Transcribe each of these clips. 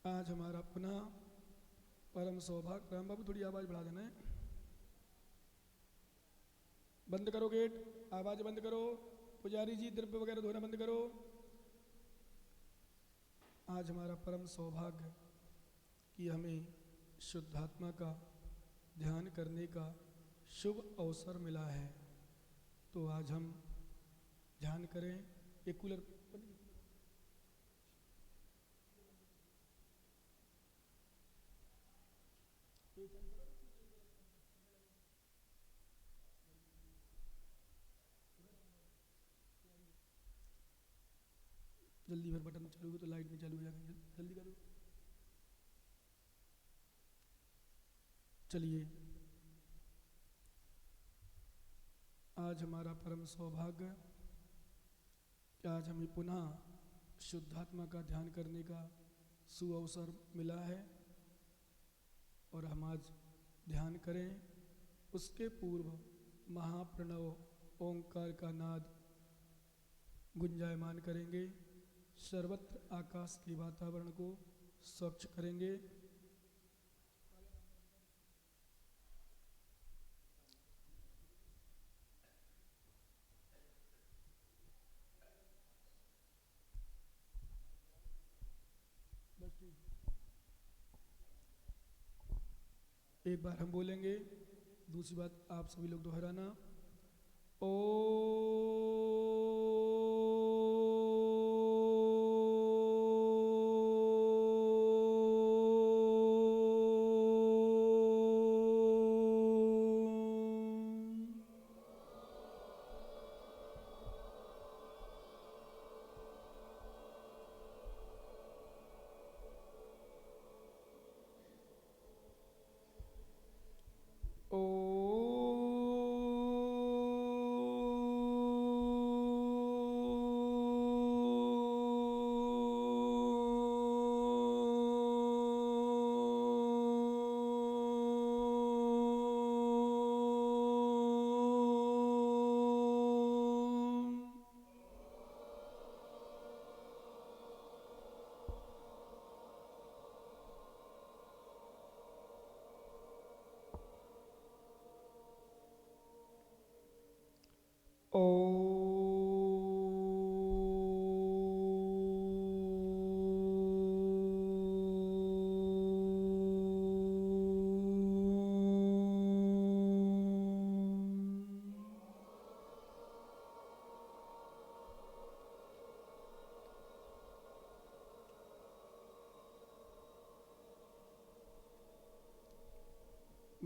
आज हमारा पुनः परम सौभाग्य। राम बाबू थोड़ी आवाज़ बढ़ा देना है। बंद करो गेट, आवाज़ बंद करो। पुजारी जी द्रव्य वगैरह धोना बंद करो। आज हमारा परम सौभाग्य कि हमें शुद्धात्मा का ध्यान करने का शुभ अवसर मिला है। तो आज हम ध्यान करें। एक कूलर जल्दी, फिर बटन चालू हो तो लाइट नहीं चालू हो जाएगी। जल्दी करो। चलिए, आज हमारा परम सौभाग्य कि आज हमें पुनः शुद्धात्मा का ध्यान करने का सुअवसर मिला है और हम आज ध्यान करें। उसके पूर्व महाप्रणव ओंकार का नाद गुंजायमान करेंगे। सर्वत्र आकाश के वातावरण को स्वच्छ करेंगे। एक बार हम बोलेंगे, दूसरी बात आप सभी लोग दोहराना। ओ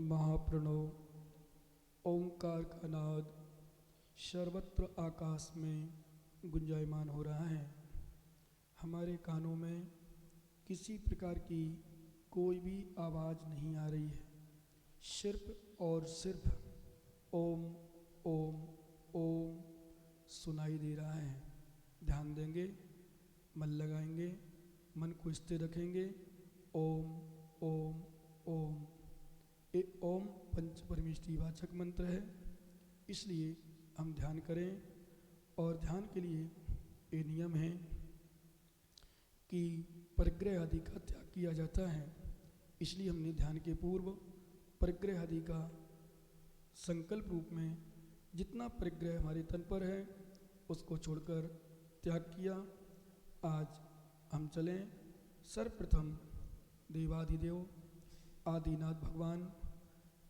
महाप्रणव ओंकार का नाद सर्वत्र आकाश में गुंजायमान हो रहा है। हमारे कानों में किसी प्रकार की कोई भी आवाज़ नहीं आ रही है। सिर्फ और सिर्फ ओम ओम ओम सुनाई दे रहा है। ध्यान देंगे, मन लगाएंगे, मन को स्थिर रखेंगे। ओम ओम ओम। ये ओम पंच परमेष्टि वाचक मंत्र है, इसलिए हम ध्यान करें। और ध्यान के लिए ये नियम है कि परिग्रह आदि का त्याग किया जाता है। इसलिए हमने ध्यान के पूर्व परिग्रह आदि का संकल्प रूप में जितना परिग्रह हमारे तन पर है उसको छोड़कर त्याग किया। आज हम चलें सर्वप्रथम देवाधिदेव आदिनाथ भगवान,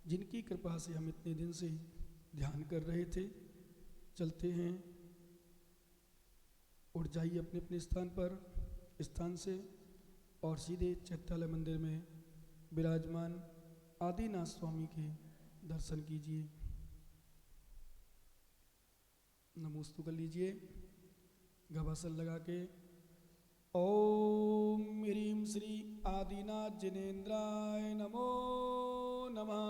जिनकी कृपा से हम इतने दिन से ध्यान कर रहे थे, चलते हैं। उठ जाइए अपने अपने स्थान से और सीधे चैत्यालय मंदिर में विराजमान आदिनाथ स्वामी के दर्शन कीजिए। नमोस्तु कर लीजिए गवासन लगा के। ओम ह्रीं श्री आदिनाथ जिनेन्द्राय नमो नमः।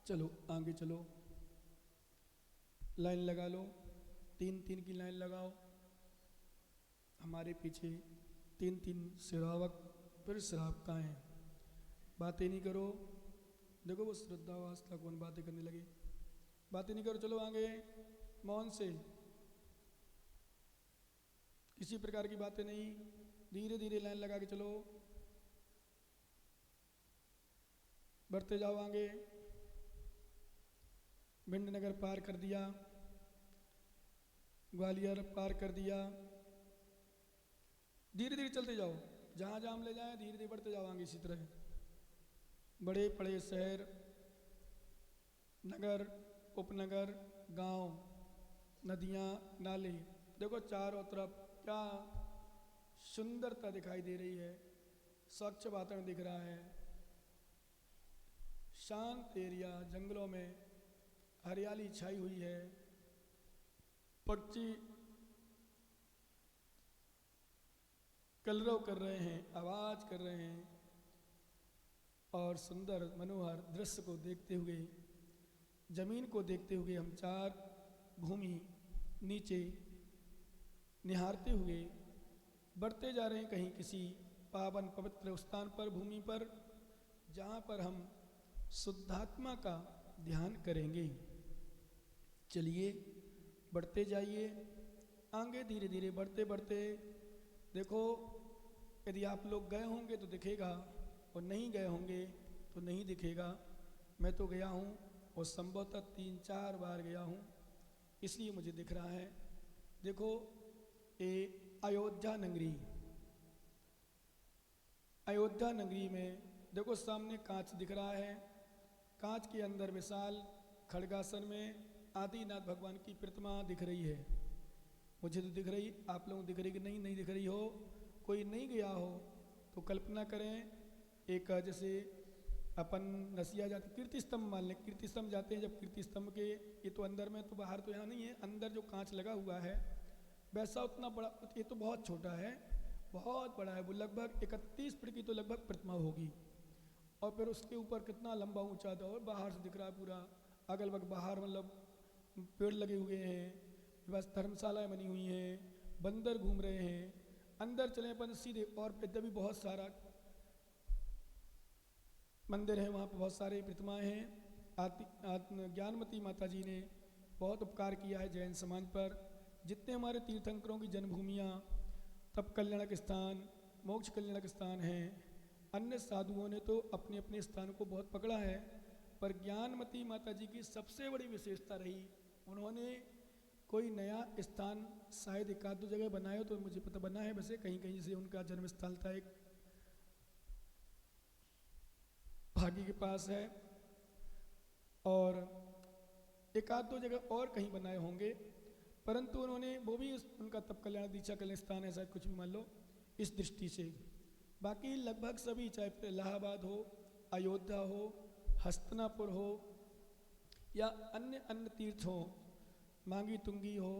चलो आगे चलो, लाइन लगा लो, 3-3 की लाइन लगाओ। हमारे पीछे 3-3 श्रावक, फिर श्रावकाएँ। बातें नहीं करो। देखो वो श्रद्धा वास्ता कौन बातें करने लगे। बातें नहीं करो, चलो आगे। मौन से, किसी प्रकार की बातें नहीं, धीरे धीरे लाइन लगा के चलो, बढ़ते जाओ आगे। भिंड नगर पार कर दिया, ग्वालियर पार कर दिया, धीरे धीरे चलते जाओ, जहाँ जहाँ हम ले जाएं धीरे धीरे बढ़ते जाओ आगे। इसी तरह बड़े बड़े शहर, नगर, उपनगर, गांव, नदियाँ, नाले, देखो चारों तरफ क्या सुंदरता दिखाई दे रही है, स्वच्छ वातावरण दिख रहा है, शांत एरिया, जंगलों में हरियाली छाई हुई है, पक्षी कलरव कर रहे हैं, आवाज कर रहे हैं, और सुंदर मनोहर दृश्य को देखते हुए, जमीन को देखते हुए हम चार भूमि नीचे निहारते हुए बढ़ते जा रहे हैं कहीं किसी पावन पवित्र स्थान पर, भूमि पर, जहाँ पर हम शुद्धात्मा का ध्यान करेंगे। चलिए बढ़ते जाइए आगे, धीरे धीरे बढ़ते बढ़ते। देखो यदि आप लोग गए होंगे तो दिखेगा, और नहीं गए होंगे तो नहीं दिखेगा। मैं तो गया हूँ और संभवतः 3-4 बार गया हूँ, इसलिए मुझे दिख रहा है। देखो ये अयोध्या नगरी, अयोध्या नगरी में देखो सामने कांच दिख रहा है, कांच के अंदर विशाल खड़गासन में आदिनाथ भगवान की प्रतिमा दिख रही है। मुझे तो दिख रही, आप लोगों को दिख रही कि नहीं? नहीं दिख रही हो, कोई नहीं गया हो तो कल्पना करें, एक जैसे अपन नसिया जाते कीर्ति स्तंभ मान लें, कीर्ति स्तंभ जाते हैं, जब कीर्ति स्तंभ के ये तो अंदर में, तो बाहर तो यहाँ नहीं है, अंदर जो कांच लगा हुआ है वैसा उतना बड़ा, ये तो बहुत छोटा है, बहुत बड़ा है, वो लगभग 31 फीट की तो लगभग प्रतिमा होगी। और फिर उसके ऊपर कितना लंबा ऊंचा था, और बाहर से दिख रहा है पूरा, अगल बगल बाहर मतलब पेड़ लगे हुए हैं, बस धर्मशालाएँ बनी हुई हैं, बंदर घूम रहे हैं, अंदर चले अपन सीधे, और इधर भी बहुत सारा मंदिर है, वहाँ पर बहुत सारे प्रतिमाएँ हैं। ज्ञानमती माता जी ने बहुत उपकार किया है जैन समाज पर। जितने हमारे तीर्थंकरों की जन्मभूमियाँ, तप कल्याणक स्थान, मोक्ष कल्याणक स्थान हैं, अन्य साधुओं ने तो अपने अपने स्थान को बहुत पकड़ा है, पर ज्ञानमती माता जी की सबसे बड़ी विशेषता रही, उन्होंने कोई नया स्थान शायद एक आध दो जगह बनाया, तो मुझे पता बना है वैसे कहीं कहीं से उनका जन्म स्थल था, एक भागी के पास है, और एक आध दो जगह और कहीं बनाए होंगे, परंतु उन्होंने वो भी उनका तप कल्याण दीक्षा कल्याण स्थान है, शायद कुछ भी मान लो इस दृष्टि से। बाकी लगभग सभी, चाहे इलाहाबाद हो, अयोध्या हो, हस्तिनापुर हो, या अन्य अन्य तीर्थ हो, मांगी तुंगी हो,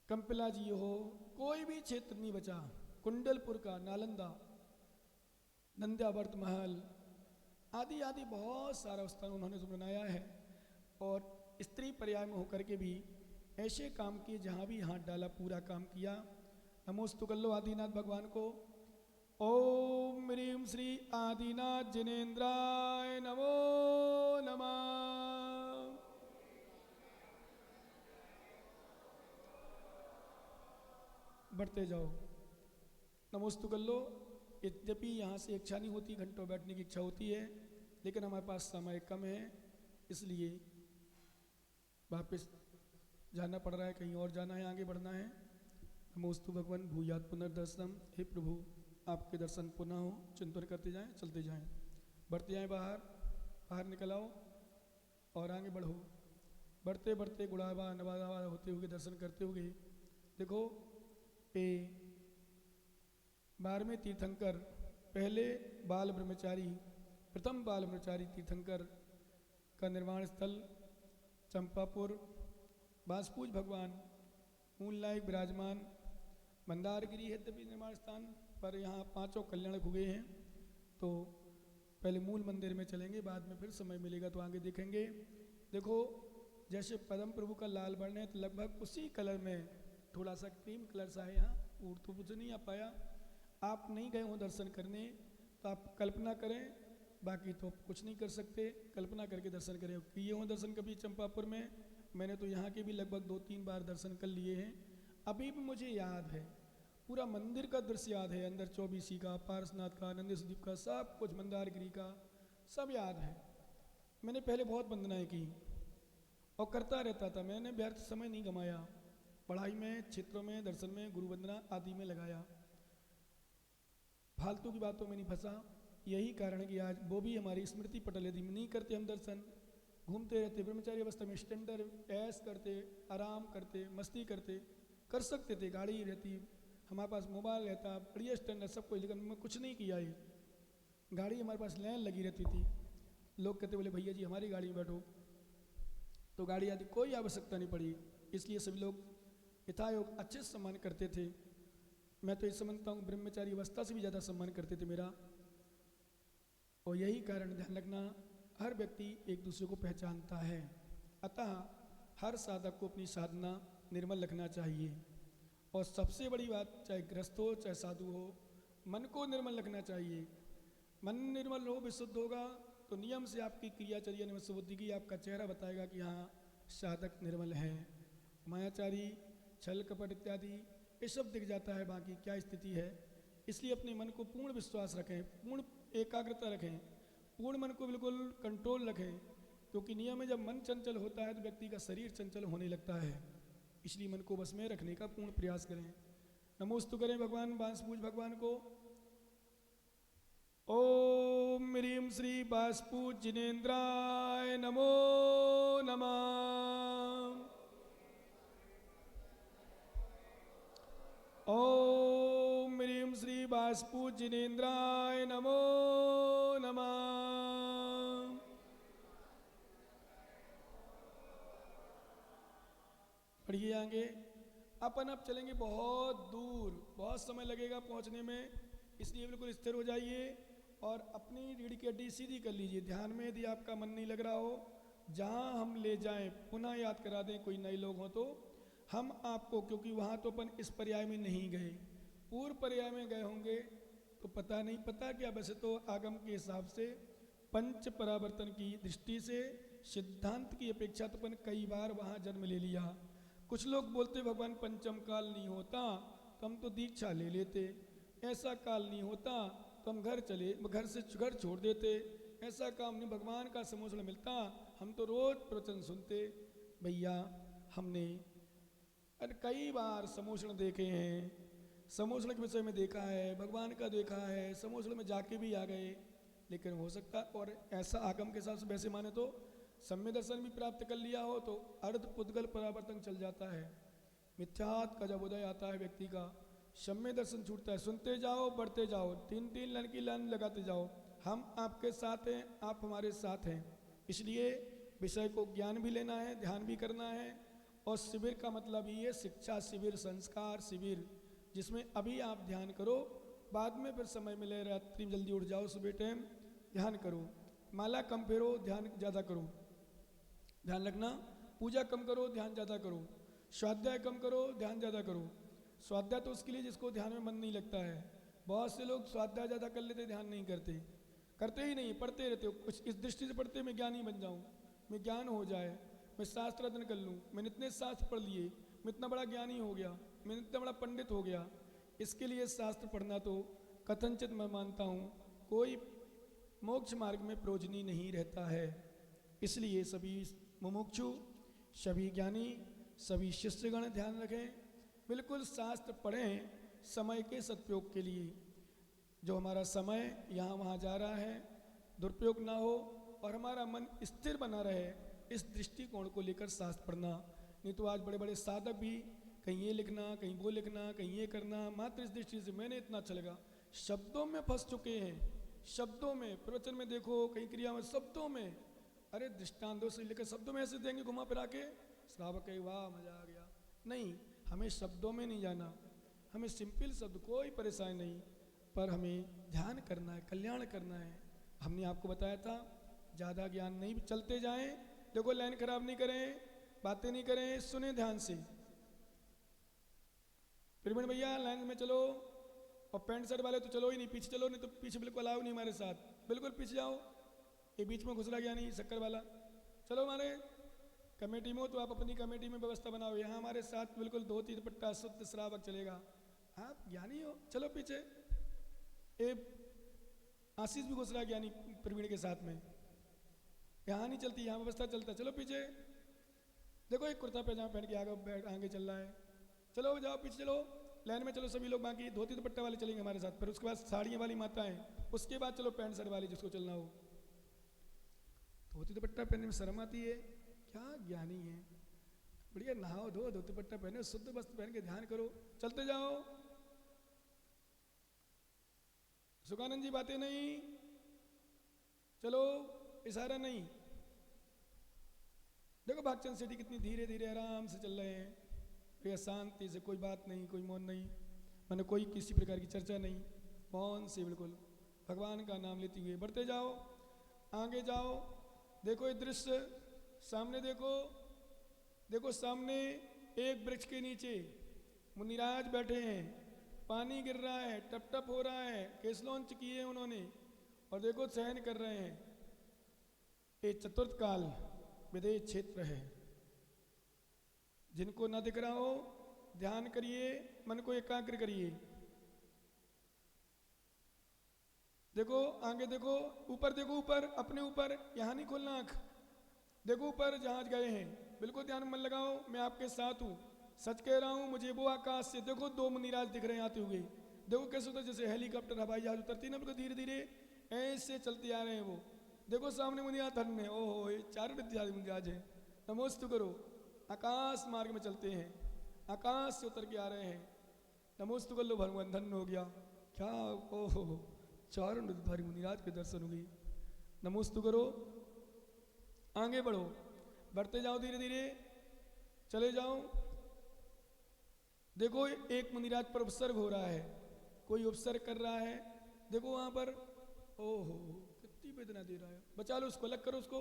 कंपिला जी हो, कोई भी क्षेत्र नहीं बचा। कुंडलपुर का, नालंदा, नंद्यावर्त महल आदि आदि बहुत सारा स्थान उन्होंने तो बनाया है, और स्त्री पर्याय में होकर के भी ऐसे काम किए जहाँ भी हाथ डाला पूरा काम किया। नमोस्तु कल्लो आदिनाथ भगवान को। ओम ह्रीं श्री आदिनाथ जिनेन्द्राय नमो नमः। बढ़ते जाओ, नमोस्तु कल्लो। यद्यपि यहाँ से इच्छा नहीं होती, घंटों बैठने की इच्छा होती है, लेकिन हमारे पास समय कम है, इसलिए वापस जाना पड़ रहा है, कहीं और जाना है, आगे बढ़ना है। नमोस्तु भगवान भूयात पुनर्दर्शनम। हे प्रभु आपके दर्शन पुनः हो, चिंतन करते जाएं, चलते जाएं, बढ़ते जाएं, बाहर बाहर निकल आओ और आगे बढ़ो। बढ़ते बढ़ते गुड़ावा नवादा होते हुए दर्शन करते हुए देखो ये 12वें तीर्थंकर, पहले बाल ब्रह्मचारी, प्रथम बाल ब्रह्मचारी तीर्थंकर का निर्माण स्थल चंपापुर, बांसपूज भगवान मूल नायक विराजमान मंदारगिरी है तभी निर्माण स्थान पर, यहाँ 5 कल्याणक हुए हैं। तो पहले मूल मंदिर में चलेंगे, बाद में फिर समय मिलेगा तो आगे देखेंगे। देखो जैसे पद्म प्रभु का लाल वर्ण है, तो लगभग उसी कलर में थोड़ा सा क्रीम कलर सा है, यहाँ और तो मुझे नहीं आ पाया। आप नहीं गए हो दर्शन करने तो आप कल्पना करें, बाकी तो कुछ नहीं कर सकते, कल्पना करके दर्शन करें। किए हों दर्शन कभी चंपापुर में, मैंने तो यहाँ के भी लगभग 2-3 बार दर्शन कर लिए हैं। अभी भी मुझे याद है, पूरा मंदिर का दृश्य याद है, अंदर चौबीसी का, पारसनाथ का, नंदेश्वदीप का, सब कुछ, मंदारगिरी का सब याद है। मैंने पहले बहुत वंदनाएँ की और करता रहता था, मैंने व्यर्थ समय नहीं गंवाया, पढ़ाई में, क्षेत्रों में, दर्शन में, गुरु वंदना आदि में लगाया, फालतू की बातों में नहीं फंसा। यही कारण है कि आज वो भी हमारी स्मृति पटल, यदि नहीं करते हम दर्शन, घूमते रहते ब्रह्मचारी अवस्था में, स्टैंडर्ड ऐश करते, आराम करते, मस्ती करते, कर सकते थे, गाड़ी रहती, हमारे पास मोबाइल रहता, बढ़िया स्टैंडर्ड सब कुछ, लेकिन मैं कुछ नहीं किया। ये गाड़ी हमारे पास लाइन लगी रहती थी, लोग कहते बोले भैया जी हमारी गाड़ी में बैठो, तो गाड़ी आदि कोई आवश्यकता नहीं पड़ी। इसलिए सभी लोग यथायोग अच्छे से सम्मान करते थे। मैं तो ये समझता हूँ ब्रह्मचारी अवस्था से भी ज़्यादा सम्मान करते थे मेरा। और यही कारण, ध्यान रखना, हर व्यक्ति एक दूसरे को पहचानता है, अतः हर साधक को अपनी साधना निर्मल रखना चाहिए। और सबसे बड़ी बात, चाहे गृहस्थ हो चाहे साधु हो, मन को निर्मल रखना चाहिए। मन निर्मल हो, विशुद्ध होगा, तो नियम से आपकी क्रियाचर्या निमित्त बुद्धि की आपका चेहरा बताएगा कि हाँ साधक निर्मल है। मायाचारी, छल कपट इत्यादि ये सब दिख जाता है, बाकी क्या स्थिति है। इसलिए अपने मन को पूर्ण विश्वास रखें, पूर्ण एकाग्रता रखें, पूर्ण मन को बिल्कुल कंट्रोल रखें, क्योंकि नियम में जब मन चंचल होता है तो व्यक्ति का शरीर चंचल होने लगता है। इसलिए मन को बस में रखने का पूर्ण प्रयास करें। नमोस्तु करें भगवान बांसपूज भगवान को। ओम ह्रीं श्री बांसपूज जिनेन्द्राय नमो नमः। ओम ह्रीं श्री बांसपूज जिनेन्द्राय नमो नमः। पढ़िए आगे। अपन अब चलेंगे बहुत दूर, बहुत समय लगेगा पहुंचने में, इसलिए बिल्कुल स्थिर हो जाइए और अपनी रीढ़ की हड्डी सीधी कर लीजिए। ध्यान में यदि आपका मन नहीं लग रहा हो, जहां हम ले जाएं पुनः याद करा दें, कोई नए लोग हों तो हम आपको, क्योंकि वहाँ तो अपन इस पर्याय में नहीं गए, पूर्व पर्याय में गए होंगे तो पता नहीं, पता क्या, वैसे तो आगम के हिसाब से पंच परावर्तन की दृष्टि से सिद्धांत की अपेक्षा तो अपन कई बार वहाँ जन्म ले लिया। कुछ लोग बोलते भगवान पंचम काल नहीं होता तो हम तो दीक्षा ले लेते, ऐसा काल नहीं होता तो हम घर से घर छोड़ देते, ऐसा काम नहीं, भगवान का समोसण मिलता हम तो रोज प्रवचन सुनते। भैया हमने कई बार समोसण देखे हैं, समोसण के विषय में देखा है, भगवान का देखा है, समोसण में जाके भी आ गए, लेकिन हो सकता, और ऐसा आगम के हिसाब से वैसे माने तो सम्य दर्शन भी प्राप्त कर लिया हो तो अर्ध पुद्गल परावर्तन चल जाता है। मिथ्यात्व का जब उदय आता है व्यक्ति का, सम्य दर्शन छूटता है। सुनते जाओ, बढ़ते जाओ, 3-3 लाइन की लाइन लगाते जाओ, हम आपके साथ हैं, आप हमारे साथ हैं। इसलिए विषय को ज्ञान भी लेना है, ध्यान भी करना है। और शिविर का मतलब ही है शिक्षा शिविर, संस्कार शिविर, जिसमें अभी आप ध्यान करो, बाद में फिर समय मिले, रात्रि में जल्दी उठ जाओ, सुबह टाइम ध्यान करो, माला कम फेरो, ध्यान ज़्यादा करो। ध्यान रखना, पूजा कम करो, ध्यान ज़्यादा करो, स्वाध्याय कम करो, ध्यान ज़्यादा करो। स्वाध्याय तो उसके लिए जिसको ध्यान में मन नहीं लगता है। बहुत से लोग स्वाध्याय ज़्यादा कर लेते, ध्यान नहीं करते, करते ही नहीं, पढ़ते रहते हो। कुछ इस दृष्टि से पढ़ते मैं ज्ञानी बन जाऊँ, मैं ज्ञान हो जाए, मैं शास्त्र अध्ययन कर लूँ, मैंने इतने शास्त्र पढ़ लिए, मैं इतना बड़ा ज्ञानी हो गया, मैं इतना बड़ा पंडित हो गया। इसके लिए शास्त्र पढ़ना तो कथनचित मैं मानता हूँ कोई मोक्ष मार्ग में प्रोजनी नहीं रहता है। इसलिए सभी मुमुक्षु, सभी ज्ञानी, सभी शिष्यगण ध्यान रखें, बिल्कुल शास्त्र पढ़ें समय के सदुपयोग के लिए। जो हमारा समय यहाँ वहाँ जा रहा है दुरुपयोग ना हो और हमारा मन स्थिर बना रहे, इस दृष्टिकोण को लेकर शास्त्र पढ़ना। नहीं तो आज बड़े बड़े साधक भी कहीं ये लिखना, कहीं वो लिखना, कहीं ये करना, मात्र इस दृष्टि से मैंने इतना अच्छा लगा, शब्दों में फंस चुके हैं। शब्दों में, प्रवचन में देखो, कहीं क्रिया में, शब्दों में, अरे दृष्टांतों से लेकर शब्दों में ऐसे देंगे घुमा फिरा के, श्रावक कहे वाह मजा आ गया। नहीं, हमें शब्दों में नहीं जाना, हमें सिंपल शब्द, कोई परेशानी नहीं, पर हमें ध्यान करना है, कल्याण करना है। हमने आपको बताया था ज़्यादा ज्ञान नहीं, चलते जाएं, देखो लाइन खराब नहीं करें, बातें नहीं करें, सुने ध्यान से। प्रवीण भैया लाइन में चलो, और पैंट शर्ट वाले तो चलो ही नहीं, पीछे चलो, नहीं तो पीछे बिल्कुल आओ नहीं हमारे साथ, बिल्कुल पीछे जाओ, ये बीच में घुस रहा गया नहीं शक्कर वाला। चलो हमारे कमेटी में हो तो आप अपनी कमेटी में व्यवस्था बनाओ, यहाँ हमारे साथ बिल्कुल धोती दुपट्टा शुद्ध श्रावक चलेगा, आप ज्ञानी हो। चलो पीछे। ए आशीष भी घुस रहा ज्ञानी प्रवीण के साथ में, यहाँ नहीं चलती, यहाँ व्यवस्था चलता। चलो पीछे। देखो एक कुर्ता पैजामा पहन के आगे चल रहा है। चलो जाओ पीछे, चलो लाइन में चलो सभी लोग। बाकी धोती दुपट्टा वाले चलेंगे हमारे साथ, फिर उसके बाद साड़ियाँ वाली माताएं, उसके बाद चलो पैंट शर्ट वाली जिसको चलना हो। धोती दुपट्टा पहनने में शर्म आती है, क्या ज्ञानी है। बढ़िया नहाओ धो, धोती दुपट्टा पहने, शुद्ध वस्त्र पहन के ध्यान करो, चलते जाओ। सुखानंद जी बातें नहीं, चलो इशारा नहीं। देखो भागचंद सेठी कितनी धीरे धीरे आराम से चल रहे हैं, भैया शांति से, कोई बात नहीं, कोई मौन नहीं, मैंने कोई किसी प्रकार की चर्चा नहीं, मौन से बिल्कुल भगवान का नाम लेते हुए बढ़ते जाओ, आगे जाओ। देखो ये दृश्य सामने, देखो देखो सामने एक वृक्ष के नीचे मुनिराज बैठे हैं, पानी गिर रहा है, टप टप हो रहा है, केसलौंच किए उन्होंने, और देखो शयन कर रहे हैं। ये चतुर्थ काल विदेश क्षेत्र है, जिनको न दिख रहा हो ध्यान करिए, मन को एकाग्र करिए। देखो आगे, देखो ऊपर, देखो ऊपर, अपने ऊपर, यहाँ नहीं खोलना आँख, देखो ऊपर जहाज गए हैं, बिल्कुल ध्यान मन लगाओ, मैं आपके साथ हूँ, सच कह रहा हूँ। मुझे वो आकाश से देखो दो मुनिराज दिख रहे हैं आते हुए, देखो कैसे होता है, जैसे हेलीकॉप्टर हवाई जहाज उतरती है ना, बिल्कुल धीरे धीरे ऐसे चलते आ रहे हैं वो। देखो सामने मुनिराज धन्य, ओहो ये 4 विद्यार्थी मुनिराज हैं, नमोस्तु करो। आकाश मार्ग में चलते हैं, आकाश से उतर के आ रहे हैं, नमोस्तु कर लो भगवान, धन्य हो गया। क्या ओहो 4 विद्यार्थी मुनिराज के दर्शन हो गए, नमोस्तु करो। आगे बढ़ो, बढ़ते जाओ, धीरे धीरे चले जाओ। देखो एक मुनिराज पर उपसर्ग हो रहा है, कोई उपसर्ग कर रहा है, देखो वहां पर, ओहो कितनी वेदना दे रहा है, बचा लो उसको, अलग करो उसको।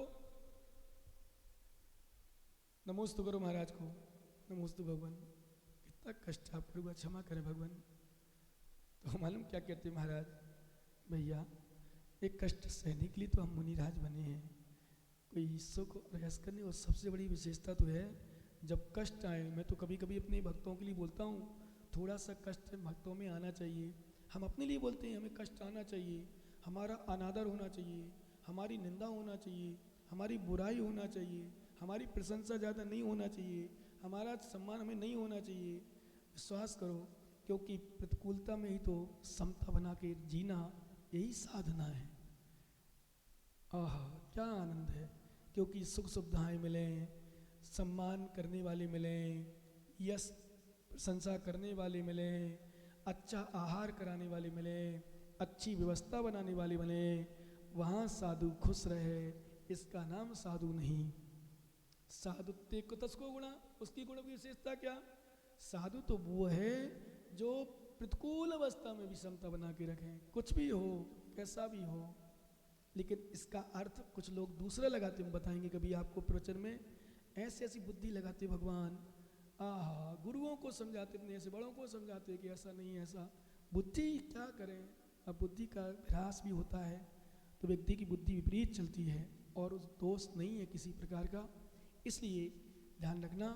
नमोस्तु करो महाराज को, नमोस्तु भगवान, कितना कष्ट आप पर हुआ, क्षमा करें भगवान। तो मालूम क्या कहते महाराज, भैया एक कष्ट सहने के लिए तो हम मुनिराज बने हैं, कोई सुख और यश करने, और सबसे बड़ी विशेषता तो है जब कष्ट आए, मैं तो कभी कभी अपने भक्तों के लिए बोलता हूँ, थोड़ा सा कष्ट भक्तों में आना चाहिए। हम अपने लिए बोलते हैं हमें कष्ट आना चाहिए, हमारा अनादर होना चाहिए, हमारी निंदा होना चाहिए, हमारी बुराई होना चाहिए, हमारी प्रशंसा ज़्यादा नहीं होना चाहिए, हमारा सम्मान हमें नहीं होना चाहिए। विश्वास करो, क्योंकि प्रतिकूलता में ही तो समता बना के जीना, यही साधना है। आह क्या आनंद है, क्योंकि सुख सुविधाएं मिलें, सम्मान करने वाले मिलें, यश प्रशंसा करने वाले मिलें, अच्छा आहार कराने वाले मिलें, अच्छी व्यवस्था बनाने वाले मिलें, वहाँ साधु खुश रहे, इसका नाम साधु नहीं। साधुत्व कुतस्को गुणा, उसकी गुण विशेषता क्या, साधु तो वो है जो प्रतिकूल अवस्था में भी समता बना के रखें, कुछ भी हो कैसा भी हो। लेकिन इसका अर्थ कुछ लोग दूसरा लगाते, हम बताएंगे कभी आपको प्रवचन में, ऐसी ऐसी बुद्धि लगाते भगवान, गुरुओं को समझाते, अपने ऐसे बड़ों को समझाते कि ऐसा नहीं ऐसा। बुद्धि क्या करें, अब बुद्धि का ह्रास भी होता है, तो व्यक्ति की बुद्धि विपरीत चलती है, और उस दोष नहीं है किसी प्रकार का। इसलिए ध्यान रखना,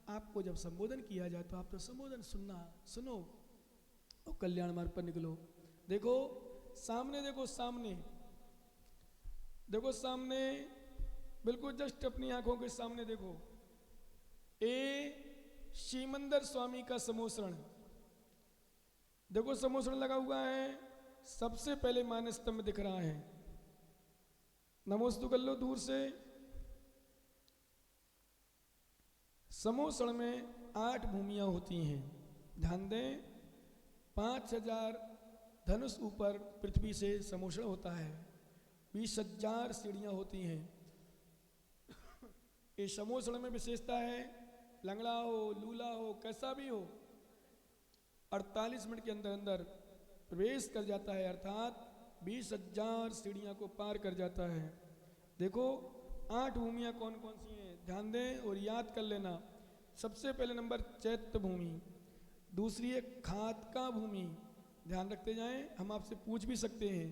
आपको जब संबोधन किया जाए तो आप तो संबोधन सुनो और कल्याण मार्ग पर निकलो। देखो सामने, देखो सामने, देखो सामने, बिल्कुल जस्ट अपनी आंखों के सामने देखो, श्रीमंदर स्वामी का समोसरण, देखो समोसरण लगा हुआ है, सबसे पहले मानस स्तंभ दिख रहा है, नमोस्तु कर लो दूर से। समोसण में 8 भूमियां होती हैं, ध्यान दें, 5000 धनुष ऊपर पृथ्वी से समोसण होता है, 20,000 सीढ़ियां होती हैं। ये समोसण में विशेषता है, लंगड़ा हो लूला हो कैसा भी हो, 48 मिनट के अंदर अंदर प्रवेश कर जाता है, अर्थात 20,000 सीढ़ियां को पार कर जाता है। देखो 8 भूमियां कौन कौन सी हैं, ध्यान दें और याद कर लेना। सबसे पहले नंबर चैत्य भूमि, दूसरी है खातका भूमि, ध्यान रखते जाएं, हम आपसे पूछ भी सकते हैं।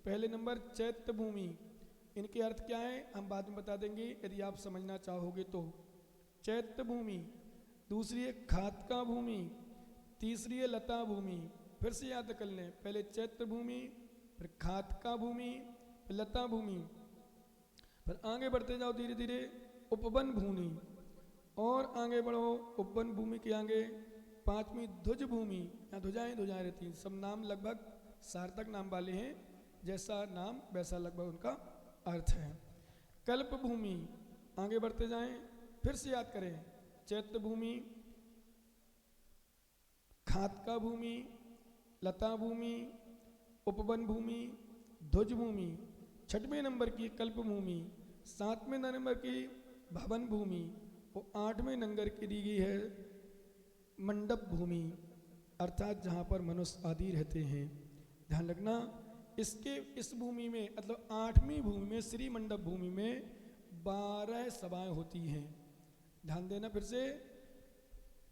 पहले नंबर चैत्य भूमि, इनके अर्थ क्या है हम बाद में बता देंगे यदि आप समझना चाहोगे तो। चैत्य भूमि, दूसरी है खातका भूमि, तीसरी है लता भूमि। फिर से याद कर लें, पहले चैत्य भूमि, फिर खातका भूमि, फिर लता भूमि, फिर आगे बढ़ते जाओ धीरे धीरे उपवन भूमि, और आगे बढ़ो उपवन भूमि के आगे पांचवी ध्वज भूमि। यहाँ ध्वजाएं ध्वजाएं रहती हैं, सब नाम लगभग सार्थक नाम वाले हैं, जैसा नाम वैसा लगभग उनका अर्थ है। कल्प भूमि, आगे बढ़ते जाएं, फिर से याद करें, चैत्य भूमि, खातका भूमि, लता भूमि, उपवन भूमि, ध्वज भूमि, छठवें नंबर की कल्प भूमि, सातवें नंबर की भवन भूमि, और आठवें नंबर की दी गई है मंडप भूमि, अर्थात जहाँ पर मनुष्य आदि रहते हैं। ध्यान रखना, इस भूमि में मतलब आठवीं भूमि में श्री मंडप भूमि में 12 सभाएं होती हैं। ध्यान देना, फिर से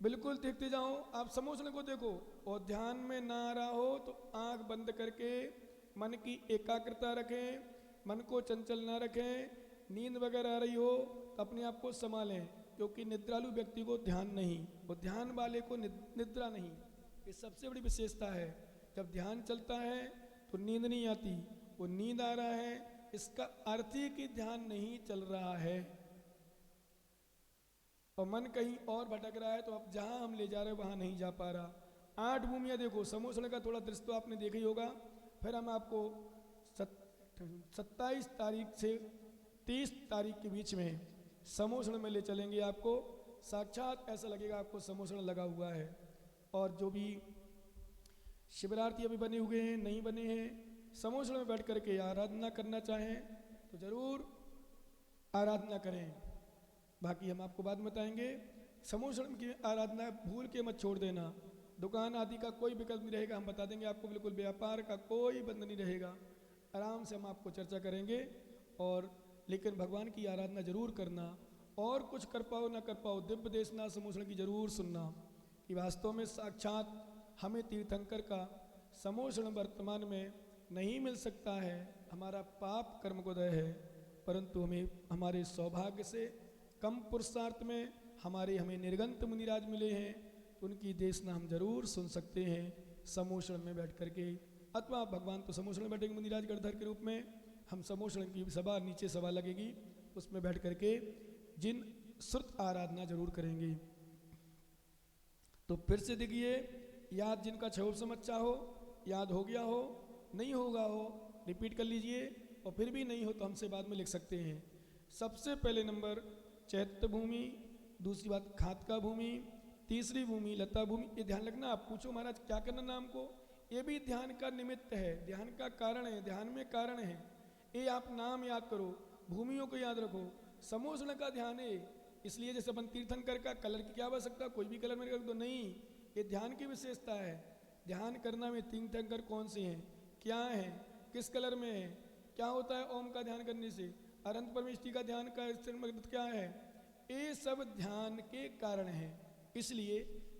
बिल्कुल देखते जाओ, आप समोसने को देखो और ध्यान में ना आ रहा हो तो आंख बंद करके मन की एकाग्रता रखें, मन को चंचल ना रखें। नींद वगैरह आ रही हो तो अपने आप को संभालें, क्योंकि निद्रालु व्यक्ति को ध्यान नहीं और ध्यान वाले को निद्रा नहीं। ये सबसे बड़ी विशेषता है। जब ध्यान चलता है तो नींद नहीं आती, वो नींद आ रहा है इसका अर्थ ही कि ध्यान नहीं चल रहा है और मन कहीं और भटक रहा है, तो अब जहां हम ले जा रहे हैं वहां नहीं जा पा रहा। 8 भूमियां देखो, समोसण का थोड़ा दृश्य तो आपने देखा ही होगा। फिर हम आपको 27 तारीख से 30 तारीख के बीच में समोसण में ले चलेंगे। आपको साक्षात ऐसा लगेगा आपको समोसण लगा हुआ है। और जो भी शिवरार्थी अभी बने हुए हैं, नहीं बने हैं, समोसण में बैठ करके आराधना करना चाहें तो जरूर आराधना करें। बाकी हम आपको बाद में बताएंगे। समोसण की आराधना भूल के मत छोड़ देना। दुकान आदि का कोई विकल्प नहीं रहेगा, हम बता देंगे आपको। बिल्कुल व्यापार का कोई बंद नहीं रहेगा, आराम से हम आपको चर्चा करेंगे। और लेकिन भगवान की आराधना जरूर करना, और कुछ कर पाओ ना कर पाओ, दिव्य देशना समोसण की जरूर सुनना कि वास्तव में साक्षात हमें तीर्थंकर का समोसण वर्तमान में नहीं मिल सकता है। हमारा पाप कर्मोदय है, परंतु हमें हमारे सौभाग्य से कम पुरुषार्थ में हमें निर्गंत मुनिराज मिले हैं, तो उनकी देशना हम जरूर सुन सकते हैं समोसण में बैठ करके। अथवा भगवान तो समोसण में बैठेंगे मुनिराज गणधर के रूप में, हम समोसण की सभा, नीचे सभा लगेगी, उसमें बैठ करके जिन श्रुत आराधना जरूर करेंगे। तो फिर से देखिए, याद जिनका छह समझा हो, याद हो गया हो, नहीं होगा हो, रिपीट कर लीजिए, और फिर भी नहीं हो तो हमसे बाद में लिख सकते हैं। सबसे पहले नंबर चैत्य भूमि, दूसरी बात खातका भूमि, तीसरी भूमि लता भूमि। ये ध्यान रखना, आप पूछो महाराज क्या करना नाम को, ये भी ध्यान का निमित्त है, ध्यान का कारण है, ध्यान में कारण है। ये आप नाम याद करो, भूमियों को याद रखो, समोसण का ध्यान है। इसलिए जैसे अपन तीर्थंकर का कलर की क्या आवश्यकता, कोई भी कलर में रख दो, नहीं, ये ध्यान की विशेषता है। ध्यान करना में तीर्थंकर कौन से हैं, क्या है, किस कलर में है, क्या होता है ओम का ध्यान करने से, अनंत परमेष्टि का ध्यान का क्या है, ये सब ध्यान के कारण है। इसलिए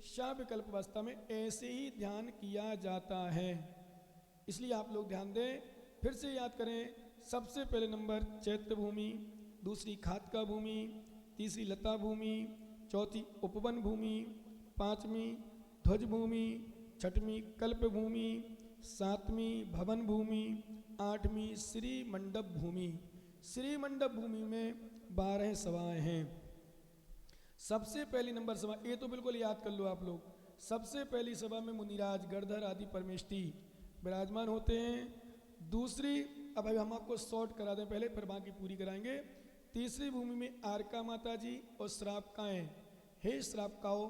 शाह विकल्प अवस्था में ऐसे ही ध्यान किया जाता है। इसलिए आप लोग ध्यान दें, फिर से याद करें। सबसे पहले नंबर चैत्य भूमि, दूसरी खातका भूमि, तीसरी लता भूमि, चौथी उपवन भूमि, पांचवी ध्वज भूमि, छठवीं कल्प भूमि, सातवीं भवन भूमि, आठवीं श्री मंडप भूमि। श्री मंडप भूमि में 12 सभाएं हैं। सबसे पहली नंबर सभा, ये तो बिल्कुल याद कर लो आप लोग, सबसे पहली सभा में मुनिराज गणधर आदि परमेष्टि विराजमान होते हैं। दूसरी, अब हम आपको शॉर्ट करा दें पहले, फिर बाकी पूरी कराएंगे। तीसरी भूमि में आरका माता जी और श्रावकाएं। हे श्रावकाओ,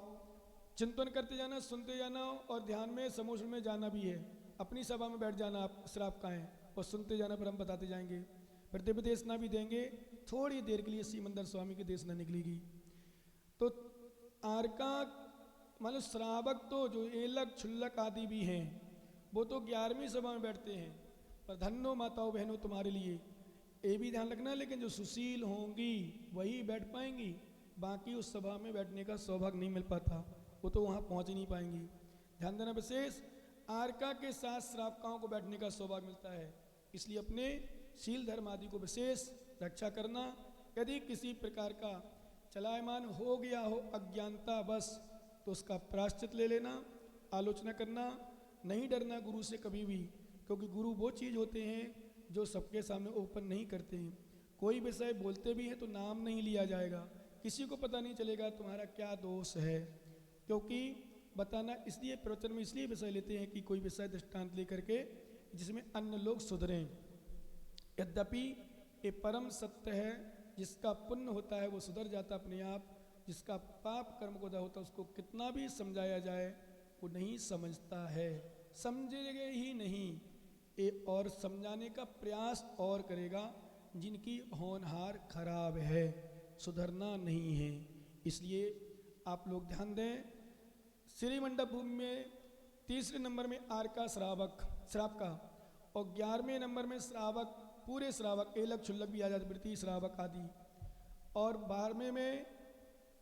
चिंतन करते जाना, सुनते जाना, और ध्यान में समोसण में जाना भी है। अपनी सभा में बैठ जाना आप श्रावकाएं, और सुनते जाना, फिर हम बताते जाएंगे। फिर दिव्य देशना भी देंगे, थोड़ी देर के लिए सिमंदर स्वामी की देशना निकलेगी। तो आरका मतलब श्रावक तो जो एलक छुल्लक आदि भी हैं, वो तो 11वीं सभा में बैठते हैं। पर धन्नो माताओं बहनों तुम्हारे लिए, ये भी ध्यान रखना, लेकिन जो सुशील होंगी वही बैठ पाएंगी, बाकी उस सभा में बैठने का सौभाग्य नहीं मिल पाता, वो तो वहाँ पहुँच ही नहीं पाएंगी। ध्यान देना विशेष, आरका के साथ श्रावकाओं को बैठने का सौभाग्य मिलता है। इसलिए अपने शील धर्म आदि को विशेष रक्षा करना। यदि किसी प्रकार का चलायमान हो गया हो अज्ञानता बस, तो उसका प्रायश्चित ले लेना, आलोचना करना, नहीं डरना गुरु से कभी भी, क्योंकि गुरु वो चीज़ होते हैं जो सबके सामने ओपन नहीं करते हैं। कोई विषय बोलते भी हैं तो नाम नहीं लिया जाएगा, किसी को पता नहीं चलेगा तुम्हारा क्या दोष है, क्योंकि बताना इसलिए प्रवचन में इसलिए विषय लेते हैं कि कोई विषय दृष्टांत लेकर के जिसमें अन्य लोग सुधरें। यद्यपि ये परम सत्य है, जिसका पुण्य होता है वो सुधर जाता अपने आप, जिसका पाप कर्म को होता है उसको कितना भी समझाया जाए वो नहीं समझता है, समझेगा ही नहीं ये, और समझाने का प्रयास और करेगा। जिनकी होनहार खराब है, सुधरना नहीं है। इसलिए आप लोग ध्यान दें, श्री मंडप भूमि में तीसरे नंबर में आर का श्रावक श्राप का, और 11वें नंबर में श्रावक, पूरे श्रावक एलक क्षुल्लक भी आ जाते, वृत्ति श्रावक आदि, और 12वें में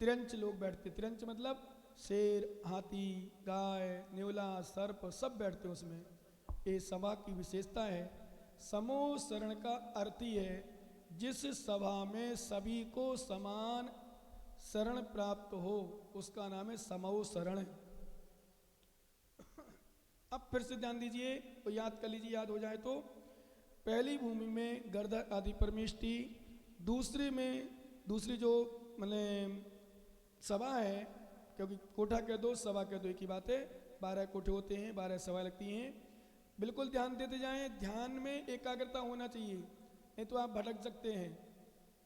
तिरंच लोग बैठते। तिरंच मतलब शेर, हाथी, गाय, नेवला, सर्प सब बैठते हैं उसमें। ये सभा की विशेषता है। समूह शरण का अर्थ ही है जिस सभा में सभी को समान शरण प्राप्त हो, उसका नाम है समूह शरण। अब फिर से ध्यान दीजिए तो याद कर लीजिए, याद हो जाए तो। पहली भूमि में गर्दर आदि परमेष्टि, दूसरी में दूसरी जो मैंने सभा है, क्योंकि कोठा कह दो सभा कह दो एक ही बात है, 12 कोठे होते हैं, 12 सभा लगती हैं। बिल्कुल ध्यान देते जाएं, ध्यान में एकाग्रता होना चाहिए, नहीं तो आप भटक सकते हैं।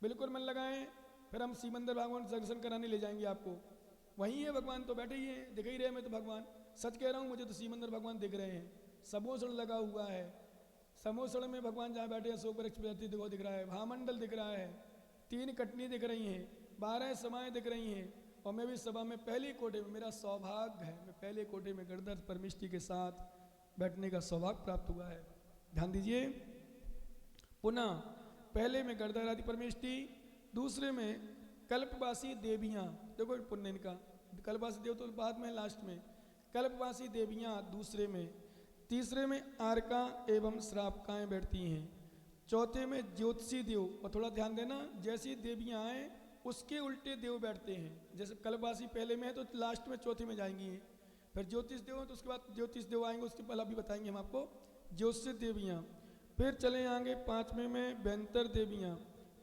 बिल्कुल मन लगाएं, फिर हम सीमंदर भगवान दर्शन कराने ले जाएंगे आपको। वहीं है भगवान, तो बैठे ही हैं, दिख ही रहे मैं तो भगवान, सच कह रहा हूँ, मुझे तो सीमंदर भगवान दिख रहे हैं। समोसण लगा हुआ है, समोसण में भगवान जहाँ बैठे अशोक वृक्ष पे देखो दिख रहा है, महामंडल दिख रहा है, 3 कटनी दिख रही हैं, 12 सभाएँ दिख रही हैं, और मैं भी सभा में पहले कोठे में, मेरा सौभाग्य है, मैं पहले कोठे में गर्दर परमिष्टि के साथ बैठने का सौभाग्य प्राप्त हुआ है। ध्यान दीजिए, पुनः पहले में गर्दर आदि परमेष्टि, दूसरे में कल्पवासी देवियाँ, देखो पुण्य इनका, कल्पवासी देव तो बाद में लास्ट में, कल्पवासी देवियाँ दूसरे में, तीसरे में आरका एवं श्रापकाएँ बैठती हैं, चौथे में ज्योतिषी देव, और थोड़ा ध्यान देना जैसी देवियाँ आए उसके उल्टे देव बैठते हैं। जैसे कल्पवासी पहले में है तो लास्ट में चौथे में जाएंगी, फिर ज्योतिष देव है तो उसके बाद ज्योतिष देव आएंगे, उसके पहले अभी बताएंगे हम आपको ज्योतिष देवियाँ। फिर चले आएंगे 5वें में बेंतर देवियाँ,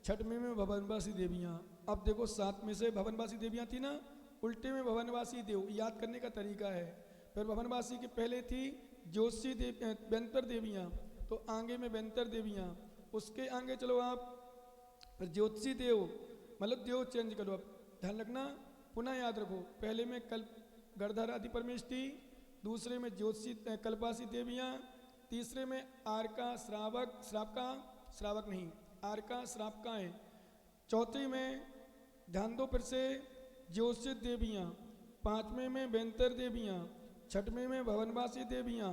6वें में भवनवासी देवियाँ। अब देखो 7 में से भवनवासी देवियाँ थी ना, उल्टे में भवनवासी देव, याद करने का तरीका है। फिर भवनवासी के पहले थी ज्योतिषी बेंतर देवियाँ, तो आगे में बेंतर देवियाँ, उसके आगे चलो आप फिर ज्योतिषी देव, मतलब देव चेंज करो, अब ध्यान रखना, पुनः याद रखो, पहले में गर्दर आदि परमेष्टि, दूसरे में ज्योतिषी कल्पासी देवियाँ, तीसरे में आरका श्रावक नहीं आरका श्रावकाएँ, चौथे में ध्यान दो फिर से ज्योतिषी देवियाँ, 5वें में बेंतर देवियाँ, 6वें में भवनवासी देवियाँ,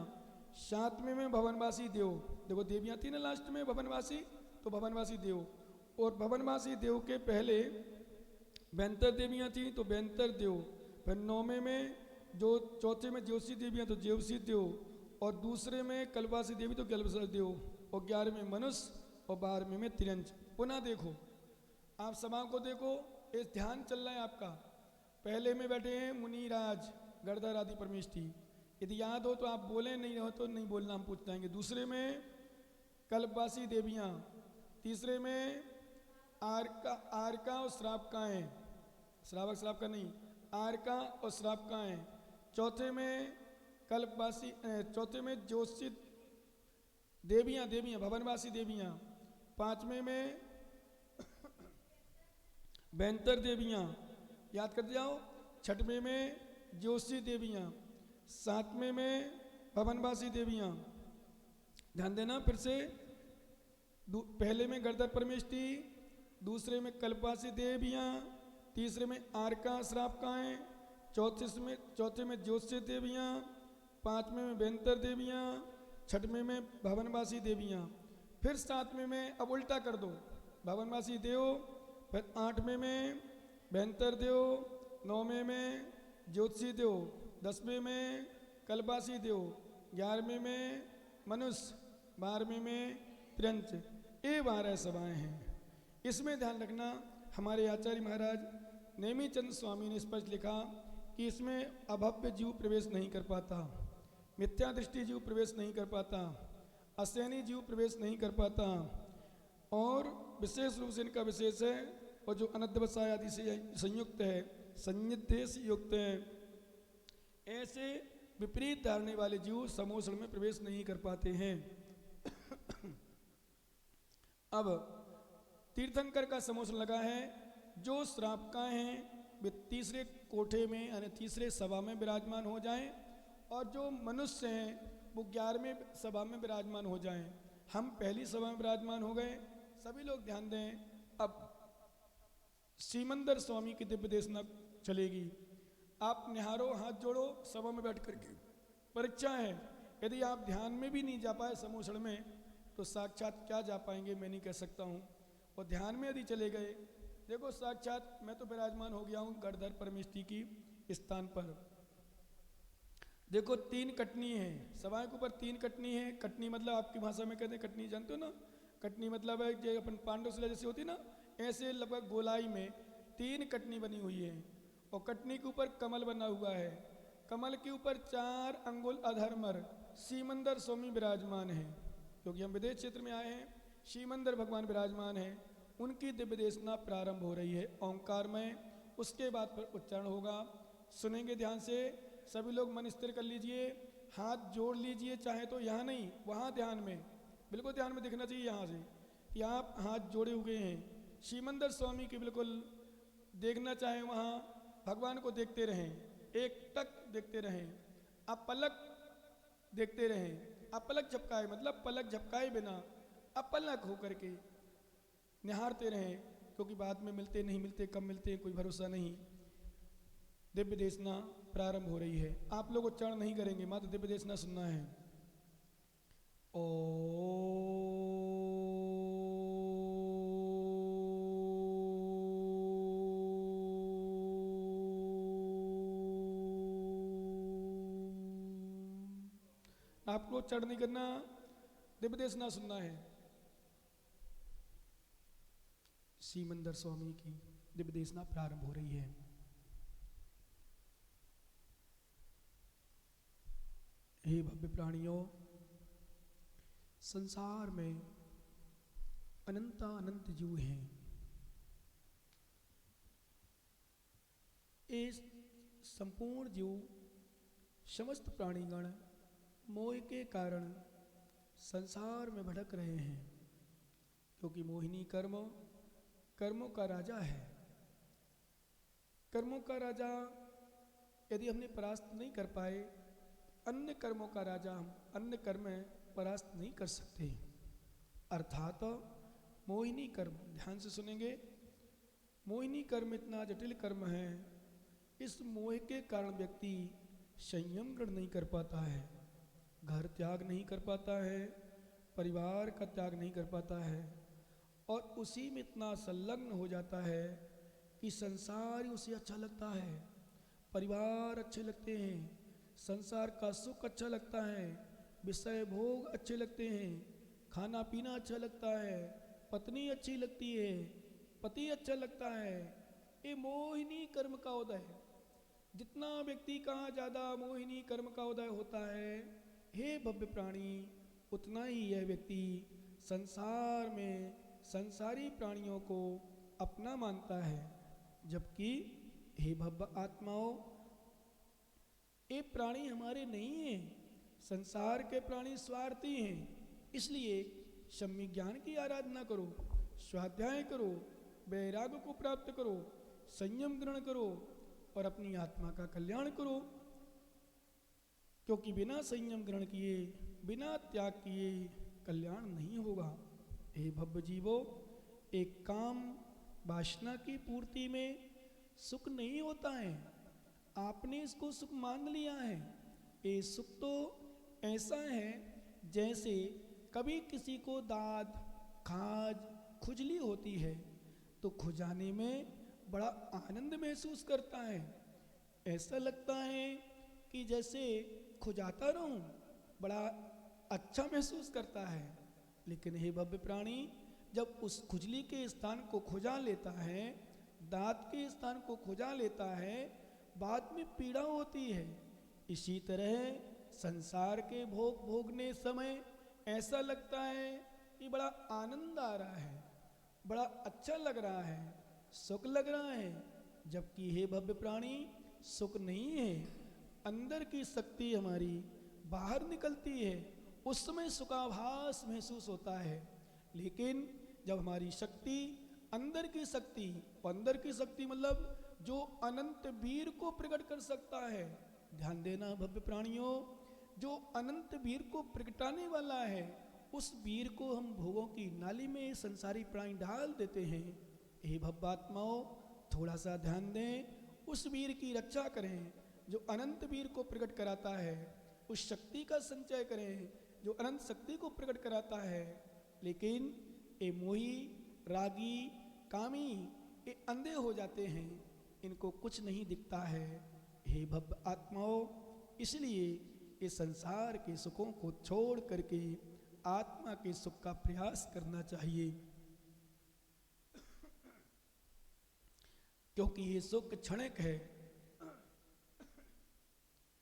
7वें में भवनवासी देव। देखो देवियाँ थी ना लास्ट में भवनवासी, तो भवनवासी देव, और भवनवासी देव के पहले बेंतर देवियाँ थी तो बेंतर देव। फिर 9वें में जो चौथे में ज्योतिषी देवियाँ तो ज्योतिषी देव, और दूसरे में कल्पवासी देवी तो कल्पवासी देव, और 11वें मनुष्य, और 12वें में तिरंज। पुनः देखो, आप सभा को देखो, ये ध्यान चल रहा है आपका। पहले में बैठे हैं मुनिराज गर्दर आदि परमेष्टि, यदि याद हो तो आप बोले, नहीं हो तो नहीं बोलना, हम पूछ जाएंगे। दूसरे में कल्पवासी देवियाँ, तीसरे में आरका और श्रावकाएँ, श्रावका नहीं, आरका और श्रावकाएँ, चौथे में कल्पवासी, चौथे में ज्योतिषी देवियाँ भवनवासी देवियाँ, 5वें में बेंतर देवियाँ, याद कर जाओ, 6वें में ज्योतिषी देवियाँ, 7वें में भवनवासी देवियाँ। ध्यान देना फिर से, पहले में गर्दर परमेष्टि, दूसरे में कल्पवासी देवियाँ, तीसरे में आरका श्रावकाएँ, चौथे में ज्योतिषी देवियाँ, 5वें में बेंतर देवियाँ, 6वें में भवनवासी देवियाँ। फिर 7वें में अब उल्टा कर दो, भवनवासी देव, फिर 8वें में बेंतर देव, 9वें में ज्योतिषी देव, 10वें में कल्पवासी देव, 11वें में मनुष्य, 12वें में तिरंच। ये 12 सभाएं हैं। इसमें ध्यान रखना, हमारे आचार्य महाराज नेमीचंद स्वामी ने स्पष्ट लिखा कि इसमें अभव्य जीव प्रवेश नहीं कर पाता, मिथ्या दृष्टि जीव प्रवेश नहीं कर पाता, असैनी जीव प्रवेश नहीं कर पाता, और विशेष रूप से इनका विशेष है, और जो अनध्यवसाय आदि से संयुक्त है, संनिध्य से युक्त है, ऐसे विपरीत धारणे वाले जीव समोषण में प्रवेश नहीं कर पाते हैं। अब तीर्थंकर का समोषण लगा है, जो श्राप का हैं वे तीसरे कोठे में यानी तीसरे सभा में विराजमान हो जाएं, और जो मनुष्य हैं वो 11वें सभा में विराजमान हो जाएं। हम पहली सभा में विराजमान हो गए। सभी लोग ध्यान दें। अब सीमंदर स्वामी की दिव्य देशना चलेगी। आप निहारो, हाथ जोड़ो, सभा में बैठ करके परीक्षा है। यदि आप ध्यान में भी नहीं जा पाए समोषण में, तो साक्षात क्या जा पाएंगे मैं नहीं कह सकता हूँ। और ध्यान में यदि चले गए, देखो साक्षात मैं तो विराजमान हो गया हूँ गढ़धर परमेष्टि की स्थान पर। देखो 3 कटनी है, सभाएं के ऊपर 3 कटनी है। कटनी मतलब आपकी भाषा में कहते हैं कटनी, जानते हो ना? कटनी मतलब है जो अपन पांडव शिला जैसे होती ना, ऐसे लगभग गोलाई में 3 कटनी बनी हुई है, और कटनी के ऊपर कमल बना हुआ है। कमल के ऊपर 4 अंगुल अधर्मर सीमंदर स्वामी विराजमान है। क्योंकि हम विदेश क्षेत्र में आए हैं, सीमंदर भगवान विराजमान है। उनकी दिव्य देशना प्रारंभ हो रही है ओंकार में। उसके बाद पर उच्चारण होगा, सुनेंगे ध्यान से। सभी लोग मन स्थिर कर लीजिए, हाथ जोड़ लीजिए, चाहे तो यहाँ नहीं वहाँ ध्यान में, बिल्कुल ध्यान में दिखना चाहिए यहाँ से कि आप हाथ जोड़े हुए हैं। सीमंदर स्वामी की बिल्कुल देखना चाहे वहाँ भगवान को देखते रहें, एक टक देखते रहें, अपलक देखते रहें। अपलक झपकाए मतलब पलक झपकाए बिना अपलक होकर के निहारते रहें, क्योंकि बाद में मिलते नहीं मिलते, कब मिलते हैं कोई भरोसा नहीं। दिव्य देशना प्रारंभ हो रही है। आप लोग उच्चारण नहीं करेंगे, मात्र दिव्य देशना सुनना है। ओ आपको उच्चारण नहीं करना, दिव्य देशना सुनना है। सीमंदर स्वामी की दिव्य देशना प्रारंभ हो रही है। हे भव्य प्राणियों, संसार में अनंत जीव हैं। इस संपूर्ण जीव समस्त प्राणीगण मोह के कारण संसार में भटक रहे हैं, क्योंकि मोहिनी कर्मों का राजा है। कर्मों का राजा यदि हमने परास्त नहीं कर पाए, अन्य कर्मों का राजा हम अन्य कर्म परास्त नहीं कर सकते। अर्थात मोहिनी कर्म, ध्यान से सुनेंगे, मोहिनी कर्म इतना जटिल कर्म है, इस मोह के कारण व्यक्ति संयम ग्रहण नहीं कर पाता है, घर त्याग नहीं कर पाता है, परिवार का त्याग नहीं कर पाता है, और उसी में इतना संलग्न हो जाता है कि संसार ही उसे अच्छा लगता है, परिवार अच्छे लगते हैं, संसार का सुख अच्छा लगता है, विषय भोग अच्छे लगते हैं, खाना पीना अच्छा लगता है, पत्नी अच्छी लगती है, पति अच्छा लगता है। ये मोहिनी कर्म का उदय है। जितना व्यक्ति का ज़्यादा मोहिनी कर्म का उदय होता है, हे भव्य प्राणी, उतना ही यह व्यक्ति संसार में संसारी प्राणियों को अपना मानता है। जबकि हे भव्य आत्माओं, ये प्राणी हमारे नहीं हैं, संसार के प्राणी स्वार्थी हैं। इसलिए सम्यक ज्ञान की आराधना करो, स्वाध्याय करो, वैराग्य को प्राप्त करो, संयम ग्रहण करो और अपनी आत्मा का कल्याण करो। क्योंकि बिना संयम ग्रहण किए, बिना त्याग किए कल्याण नहीं होगा। हे भव्य जीवो, एक काम वासना की पूर्ति में सुख नहीं होता है। आपने इसको सुख मान लिया है। ये सुख तो ऐसा है जैसे कभी किसी को दाद, खाज, खुजली होती है तो खुजाने में बड़ा आनंद महसूस करता है। ऐसा लगता है कि जैसे खुजाता रहूं, बड़ा अच्छा महसूस करता है। लेकिन हे भव्य प्राणी, जब उस खुजली के स्थान को खुजा लेता है, दांत के स्थान को खुजा लेता है, बाद में पीड़ा होती है। इसी तरह संसार के भोग भोगने समय ऐसा लगता है कि बड़ा आनंद आ रहा है, बड़ा अच्छा लग रहा है, सुख लग रहा है, जबकि हे भव्य प्राणी सुख नहीं है। अंदर की शक्ति हमारी बाहर निकलती है, उस समय सुखाभास महसूस होता है। लेकिन जब हमारी शक्ति अंदर की शक्ति, अंदर की शक्ति मतलब जो अनंत वीर को प्रकट कर सकता है, ध्यान देना भव्य प्राणियों, जो अनंत वीर को प्रगटाने वाला है, उस वीर को हम भोगों की नाली में संसारी प्राणी डाल देते हैं। हे भव्यात्माओं, थोड़ा सा ध्यान दें, उस वीर की रक्षा करें जो अनंत वीर को प्रकट कराता है, उस शक्ति का संचय करें जो अनंत शक्ति को प्रकट कराता है। लेकिन ये मोही, रागी, कामी ये अंधे हो जाते हैं, इनको कुछ नहीं दिखता है। हे भव्य आत्माओं, इसलिए ये संसार के सुखों को छोड़ करके आत्मा के सुख का प्रयास करना चाहिए, क्योंकि ये सुख क्षणिक है,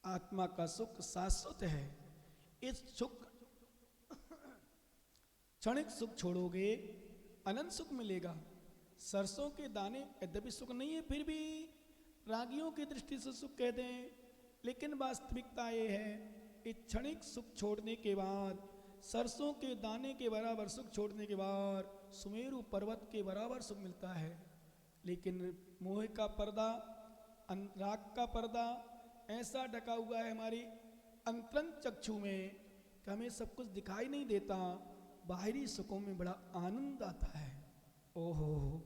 आत्मा का सुख शाश्वत है। इस सुख क्षणिक सुख छोड़ोगे, अनंत सुख मिलेगा। सरसों के दाने यद्यपि सुख नहीं है, फिर भी रागियों की दृष्टि से सुख कहते हैं, लेकिन वास्तविकता ये है कि क्षणिक सुख छोड़ने के बाद, सरसों के दाने के बराबर सुख छोड़ने के बाद सुमेरु पर्वत के बराबर सुख मिलता है। लेकिन मोह का पर्दा, राग का पर्दा ऐसा ढका हुआ है हमारी अंतरंग चक्षु में कि हमें सब कुछ दिखाई नहीं देता, बाहरी सुखों में बड़ा आनंद आता है। ओहो,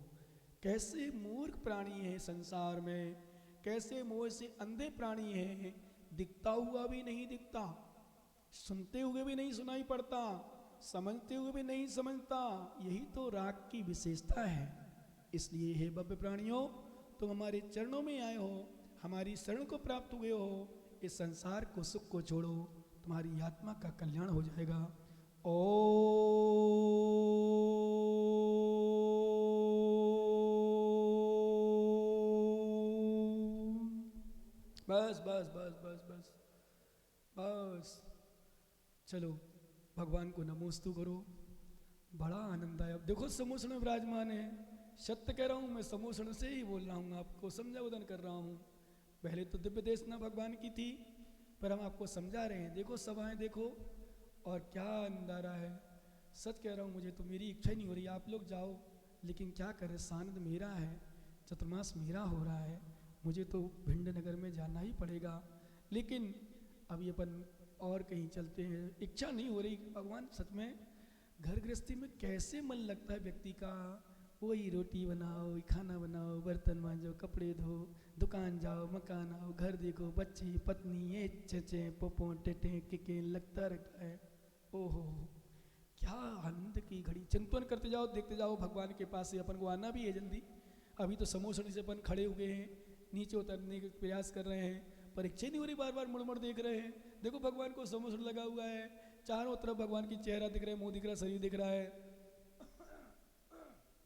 कैसे मूर्ख प्राणी है संसार में, कैसे मोह से अंधे प्राणी हैं, दिखता हुआ भी नहीं दिखता, सुनते हुए भी नहीं सुनाई पड़ता, समझते हुए भी नहीं समझता। यही तो राग की विशेषता है। इसलिए हे भव्य प्राणियों, तुम हमारे चरणों में आए हो, हमारी शरण को प्राप्त हुए हो, इस संसार को, सुख को छोड़ो, तुम्हारी आत्मा का कल्याण हो जाएगा। बस बस बस बस बस बस, चलो भगवान को नमोस्तु करो। बड़ा आनंद आया। देखो समूषण में विराजमान है, सत्य कह रहा हूँ मैं, समूषण से ही बोल रहा हूँ, आपको समझावधन कर रहा हूँ। पहले तो दिव्य देशना भगवान की थी, पर हम आपको समझा रहे हैं। देखो सभाएं देखो, और क्या आनंद आ रहा है। सच कह रहा हूँ, मुझे तो मेरी इच्छा नहीं हो रही आप लोग जाओ, लेकिन क्या करें, सानंद मेरा है, चतुर्मास मेरा हो रहा है, मुझे तो भिंड नगर में जाना ही पड़ेगा। लेकिन अभी अपन और कहीं चलते हैं, इच्छा नहीं हो रही। भगवान सच में घर गृहस्थी में कैसे मन लगता है व्यक्ति का, वही रोटी बनाओ, वही खाना बनाओ, बर्तन मांजो, कपड़े धो, दुकान जाओ, मकान आओ, घर देखो, बच्चे पत्नी, ये चचे पोपो टेटे किके लगता रहता है। ओहो, क्या आनंद की घड़ी। चिंतन करते जाओ, देखते जाओ, भगवान के पास से अपन को आना भी है जल्दी। अभी तो समोसड़ी से अपन खड़े हुए हैं, नीचे उतरने के प्रयास कर रहे हैं, पर इच्छा नहीं हो रही, बार बार मुड़ मुड़ देख रहे हैं। देखो भगवान को समोसड़ लगा हुआ है, चारों तरफ भगवान की चेहरा दिख रहा है, मुंह दिख रहा है, शरीर दिख रहा है।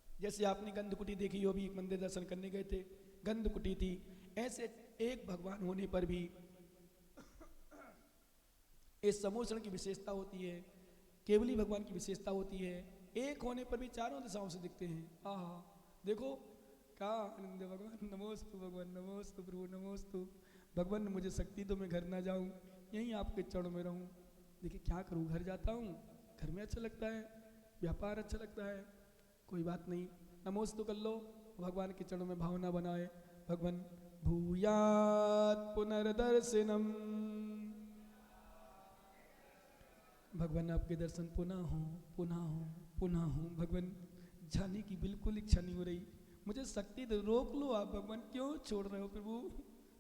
जैसे आपने गंधकुटी देखी हो, अभी मंदिर दर्शन करने गए थे, गंधकुटी थी। ऐसे एक भगवान होने पर भी इस समोषण की विशेषता होती है, केवली भगवान की विशेषता होती है। एक होने पर भी चारों दिशाओं से दिखते हैं। आहा, देखो क्या आनंद है। भगवान नमोस्तु, भगवान नमोस्तु, प्रभु नमोस्तु। भगवान मुझे शक्ति तो मैं घर ना जाऊं, यहीं आपके चरणों में रहूं। देखिए क्या करूं, घर जाता हूं, घर में अच्छा लगता है, व्यापार अच्छा लगता है, कोई बात नहीं, नमोस्तु कर लो, भगवान के चरणों में भावना बनाए। भगवान भूयात् पुनर्दर्शनम, भगवान आपके दर्शन पुनः हो, पुनः हो, पुनः हो। भगवान जाने की बिल्कुल इच्छा नहीं हो रही, मुझे शक्ति दे, रोक लो आप। भगवान क्यों छोड़ रहे हो प्रभु,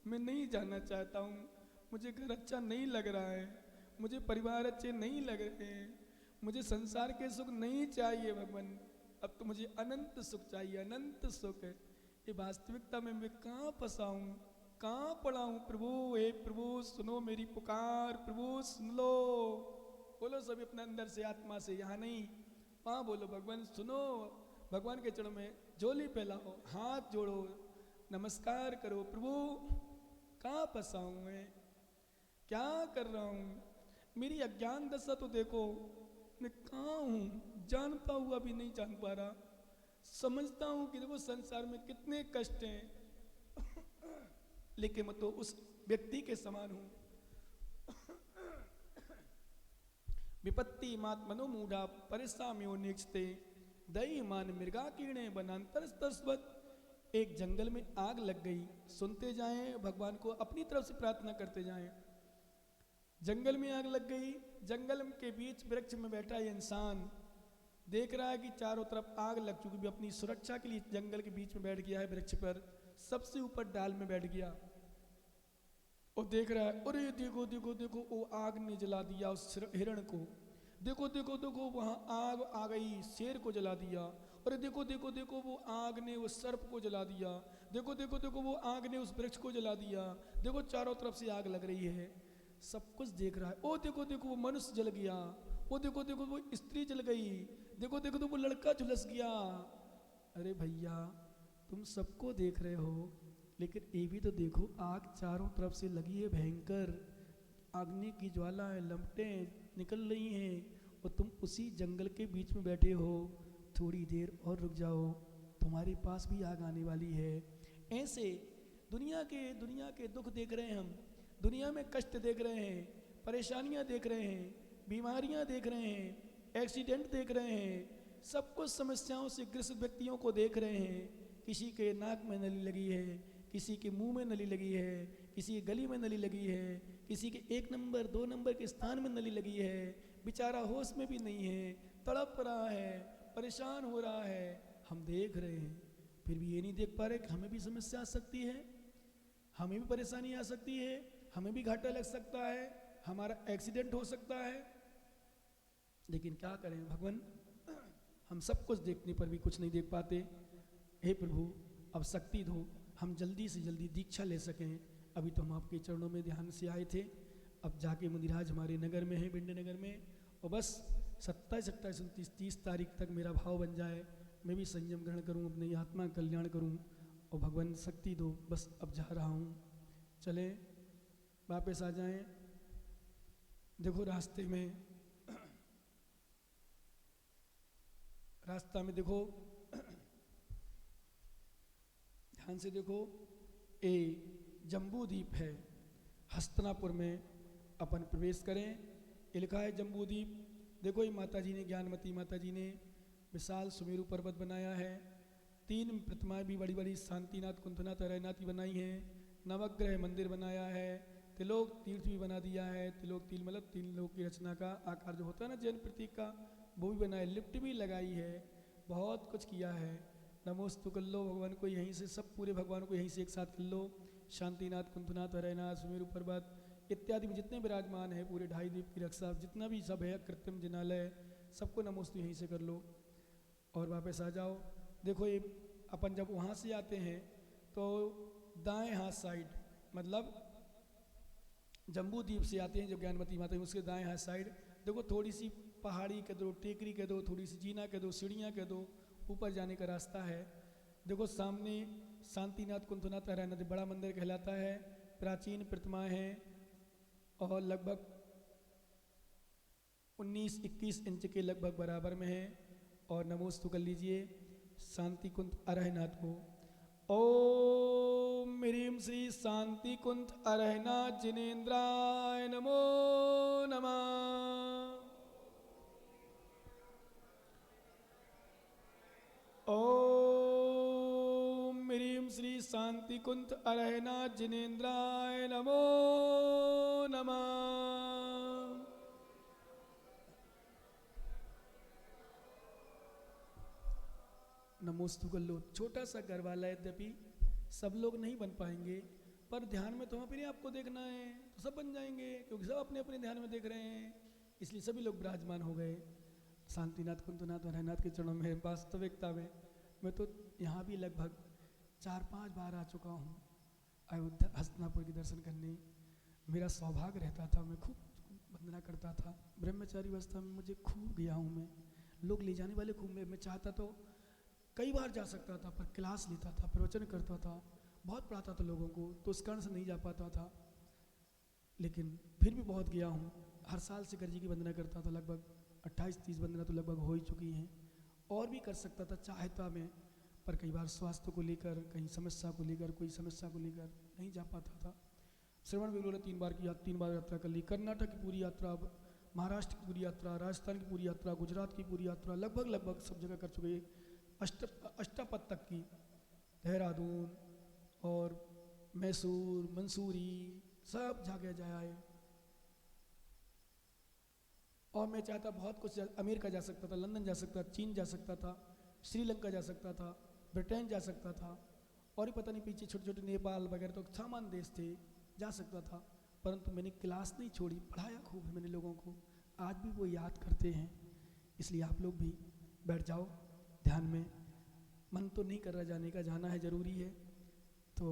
मैं नहीं जाना चाहता हूँ, मुझे घर अच्छा नहीं लग रहा है, मुझे परिवार अच्छे नहीं लग रहे हैं, मुझे संसार के सुख नहीं चाहिए भगवान, अब तो मुझे अनंत सुख चाहिए, अनंत सुख है। ये वास्तविकता में मैं कहाँ फंसा हूँ, कहाँ पड़ा हूँ प्रभु। हे प्रभु सुनो मेरी पुकार, प्रभु सुन लो। बोलो सभी अपने अंदर से, आत्मा से, यहाँ नहीं, वहाँ बोलो भगवान सुनो, भगवान के चरणों में झोली फैलाओ, हाथ जोड़ो, नमस्कार करो, प्रभु कहाँ फंसा हूँ मैं, क्या कर रहा हूँ, मेरी अज्ञान दशा तो देखो, मैं कहाँ हूँ, जानता हुआ भी नहीं जान पा रहा, समझता हूँ कि देखो संसार में कितने कष्ट हैं, लेकिन मैं तो उस व्यक्ति के समान हूँ। विपत्ति मात मनोमूढ़ा परिसाम्यो निक्षते दई मान मृगा कीणे बनांतर स्तस्वत। एक जंगल में आग लग गई, सुनते जाएं, भगवान को अपनी तरफ से प्रार्थना करते जाएं। जंगल में आग लग गई, जंगल के बीच वृक्ष में बैठा ये इंसान देख रहा है कि चारों तरफ आग लग चुकी, भी अपनी सुरक्षा के लिए जंगल के बीच में बैठ गया है, वृक्ष पर सबसे ऊपर डाल में बैठ गया और देख रहा है, अरे देखो देखो देखो वो आग ने जला दिया उस हिरण को, देखो देखो देखो वहाँ आग आ गई, शेर को जला दिया, अरे देखो देखो देखो वो आग ने उस सर्प को जला दिया, देखो देखो देखो वो आग ने उस वृक्ष को जला दिया, देखो चारों तरफ से आग लग रही है, सब कुछ देख रहा है। ओ देखो देखो वो मनुष्य जल गया, ओ देखो देखो वो स्त्री जल गई, देखो देखो तो वो लड़का झुलस गया। अरे भैया तुम सबको देख रहे हो, लेकिन ये भी तो देखो आग चारों तरफ से लगी है भयंकर, अग्नि की ज्वालाएं लपटें निकल रही हैं और तुम उसी जंगल के बीच में बैठे हो, थोड़ी देर और रुक जाओ, तुम्हारे पास भी आग आने वाली है। ऐसे दुनिया के दुख देख रहे हैं हम, दुनिया में कष्ट देख रहे हैं, परेशानियां देख रहे हैं, बीमारियां देख रहे हैं, एक्सीडेंट देख रहे हैं, सब कुछ समस्याओं से ग्रसित व्यक्तियों को देख रहे हैं। किसी के नाक में नली लगी है, किसी के मुंह में नली लगी है, किसी की गली में नली लगी है, किसी के 1 नंबर 2 नंबर के स्थान में नली लगी है, बेचारा होश में भी नहीं है, तड़प रहा है, परेशान हो रहा है। हम देख रहे हैं, फिर भी ये नहीं देख पा रहे कि हमें भी समस्या आ सकती है, हमें भी परेशानी आ सकती है, हमें भी घाटा लग सकता है, हमारा एक्सीडेंट हो सकता है। लेकिन क्या करें भगवान, हम सब कुछ देखने पर भी कुछ नहीं देख पाते। हे प्रभु अब शक्ति दो, हम जल्दी से जल्दी दीक्षा ले सकें। अभी तो हम आपके चरणों में ध्यान से आए थे, अब जाके मुनिराज हमारे नगर में है, बिंड नगर में, और बस 27, 28, 29, 30 तारीख तक मेरा भाव बन जाए, मैं भी संयम ग्रहण करूं, अपनी आत्मा का कल्याण करूं, और भगवान शक्ति दो। बस अब जा रहा हूं, चले वापस आ जाएं। देखो रास्ते में देखो, ध्यान से देखो, ए जम्बू द्वीप है, हस्तिनापुर में अपन प्रवेश करें, ये लिखा है जम्बू द्वीप। देखो ये माता जी ने, ज्ञानमती माता जी ने विशाल सुमेरु पर्वत बनाया है, 3 प्रतिमाएं भी बड़ी बड़ी शांतिनाथ, कुंथनाथ, अरयनाथ की बनाई हैं, नवग्रह मंदिर बनाया है, त्रिलोक तीर्थ भी बना दिया है, त्रिलोक तीर्थ मतलब 3 लोक की रचना का आकार जो होता है ना जैन प्रतीक का, वो भी बनाया, लिफ्ट भी लगाई है, बहुत कुछ किया है। नमोस्तु कर लो भगवान को यहीं से, सब पूरे भगवान को यहीं से एक साथ कर लो। शांतिनाथ, कुंथनाथ, हरयनाथ, सुमेरु पर्वत इत्यादि में जितने विराजमान है, पूरे 2.5 द्वीप की रक्षा, जितना भी सब है, कृत्रिम जिनालय, सबको नमोस्तु यहीं से कर लो और वापस आ जाओ। देखो ये अपन जब वहाँ से आते हैं तो दाएं हाथ साइड, मतलब जम्बू द्वीप से आते हैं जब ज्ञानमती माता, उसके दाएं हाथ साइड देखो थोड़ी सी पहाड़ी कह दो, टेकरी कह दो, थोड़ी सी जीना कह दो, सीढ़ियाँ कह दो, ऊपर जाने का रास्ता है। देखो सामने शांतिनाथ, कुंथनाथ, हरयनाथ बड़ा मंदिर कहलाता है, प्राचीन प्रतिमाएं हैं और लगभग 19-21 इंच के लगभग बराबर में है। और नमोस्तु कर लीजिए शांति कुंत अरहनाथ को। ओम ह्रीं श्री शांति कुंत अरहनाथ जिनेन्द्राय नमो नमः। ओम ह्रीं श्री शांति कुंत अरहनाथ जिनेन्द्राय नमो नमः। नमोस्तु कर लो। छोटा सा घर वाला है, यद्यपि सब लोग नहीं बन पाएंगे, पर ध्यान में तो अपने आपको देखना है तो सब बन जाएंगे, क्योंकि सब अपने अपने ध्यान में देख रहे हैं, इसलिए सभी लोग विराजमान हो गए शांतिनाथ, कुंतनाथ और हरनाथ के चरणों में। वास्तविकता में मैं तो यहाँ भी लगभग 4-5 बार आ चुका हूँ अयोध्या हस्तिनापुर के दर्शन करने। मेरा सौभाग्य रहता था, मैं खूब वंदना करता था, ब्रह्मचारी अवस्था में मुझे खूब गया हूँ मैं, लोग ले जाने वाले खूब, मैं चाहता तो कई बार जा सकता था, पर क्लास लेता था, प्रवचन करता था, बहुत पढ़ाता था लोगों को, तो उस कारण से नहीं जा पाता था। लेकिन फिर भी बहुत गया हूँ। हर साल शिखर जी की वंदना करता था, लगभग 28-30 वंदना तो लगभग हो ही चुकी हैं। और भी कर सकता था चाहता मैं, पर कई बार स्वास्थ्य को लेकर, कहीं समस्या को लेकर, कोई समस्या को लेकर नहीं जा पाता था। श्रवण बेंगलोर 3 बार यात्रा कर ली, कर्नाटक की पूरी यात्रा, महाराष्ट्र की पूरी यात्रा, राजस्थान की पूरी यात्रा, गुजरात की पूरी यात्रा, लगभग सब जगह कर चुके। अष्टापद तक की, देहरादून और मैसूर, मंसूरी, सब जगह जाया है। और मैं चाहता बहुत कुछ, अमेरिका जा सकता था, लंदन जा सकता था, चीन जा सकता था, श्रीलंका जा सकता था, ब्रिटेन जा सकता था, और ही पता नहीं पीछे छोटे छोटे नेपाल वगैरह तो सामान देश थे, जा सकता था। परंतु मैंने क्लास नहीं छोड़ी, पढ़ाया खूब है मैंने लोगों को, आज भी वो याद करते हैं। इसलिए आप लोग भी बैठ जाओ ध्यान में। मन तो नहीं कर रहा जाने का, जाना है ज़रूरी है, तो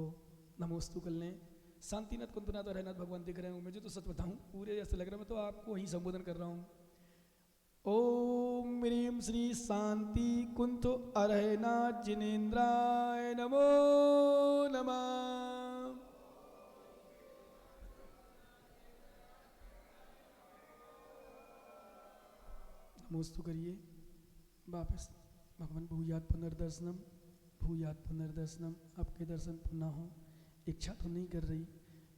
नमोस्तु कर लें। शांतिनाथ कुंतनाथ और हरनाथ भगवान दिख रहे हैं मुझे, तो सच बताऊं पूरे ऐसे लग रहा है मैं तो आपको वहीं संबोधन कर रहा हूँ। ओम ह्रीं श्री शांति कुंत अरहनाथ जिनेन्द्राय नमो नमः। नमोस्तु करिए वापस। भगवान भूयात पुनर्दर्शनम, भूयात पुनर्दर्शनम। आपके दर्शन पुनः हो। इच्छा तो नहीं कर रही,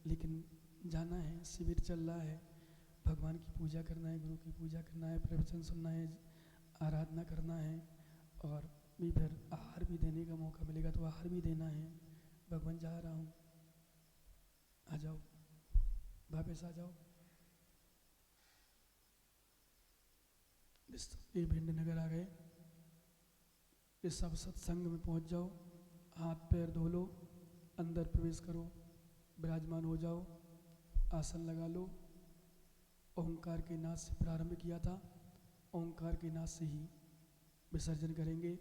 लेकिन जाना है, शिविर चल रहा है, भगवान की पूजा करना है, गुरु की पूजा करना है, प्रवचन सुनना है, आराधना करना है, और भी फिर आहार भी देने का मौका मिलेगा तो आहार भी देना है। भगवान जा रहा हूँ, आ जाओ वापस आ जाओ। ये भिंड नगर आ गए, इस सब सत्संग में पहुँच जाओ, हाथ पैर धो लो, अंदर प्रवेश करो, विराजमान हो जाओ, आसन लगा लो। ओंकार के नाद से प्रारंभ किया था, ओंकार के नाद से ही विसर्जन करेंगे।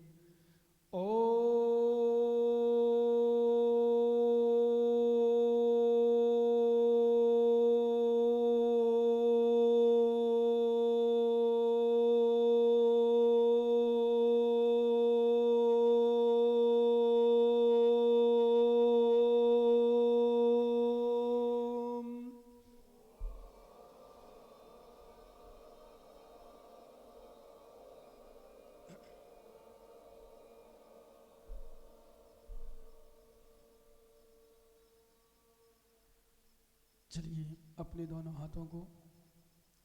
चलिए अपने दोनों हाथों को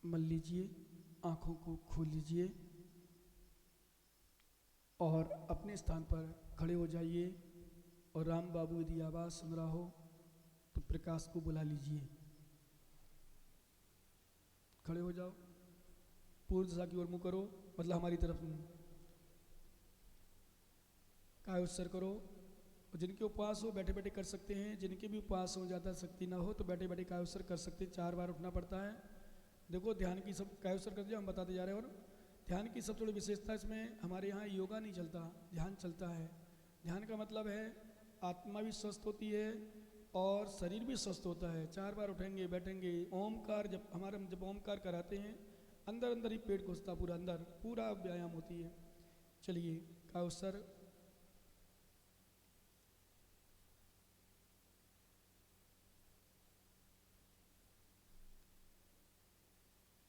मल लीजिए, आँखों को खोल लीजिए और अपने स्थान पर खड़े हो जाइए। और राम बाबू यदि आवाज़ सुन रहा हो तो प्रकाश को बुला लीजिए। खड़े हो जाओ, पूर्व दिशा की ओर मुँह करो, मतलब हमारी तरफ काय उत्सर करो। और जिनके उपवास हो बैठे बैठे कर सकते हैं, जिनके भी उपवास हो, ज़्यादा शक्ति ना हो तो बैठे बैठे कायोत्सर कर सकते हैं। 4 बार उठना पड़ता है। देखो ध्यान की सब कायोत्सर कर दिया, हम बताते जा रहे हैं। और ध्यान की सब थोड़ी विशेषता इसमें, हमारे यहाँ योगा नहीं चलता, ध्यान चलता है। ध्यान का मतलब है आत्मा भी स्वस्थ होती है और शरीर भी स्वस्थ होता है। 4 बार उठेंगे बैठेंगे, ओमकार जब ओमकार कराते हैं अंदर अंदर ही पेट घुसता, पूरा अंदर पूरा व्यायाम होती है। चलिए कायोत्सर।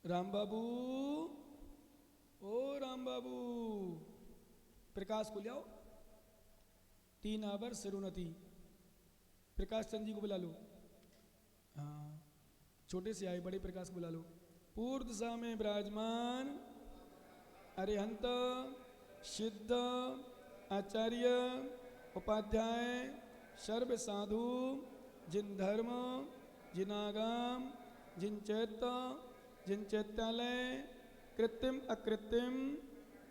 राम बाबू, ओ राम बाबू, प्रकाश को ले आओ। 3 आवर सिरुनती, प्रकाश चंद जी को बुला लो। हाँ, छोटे से आए, बड़े प्रकाश को बुला लो। पूर्व दिशा में विराजमान अरिहंत सिद्ध आचार्य उपाध्याय सर्व साधु, जिन धर्म, जिन आगम, जिन चैत्य, जिन चैत्यालय, कृत्रिम अकृत्रिम,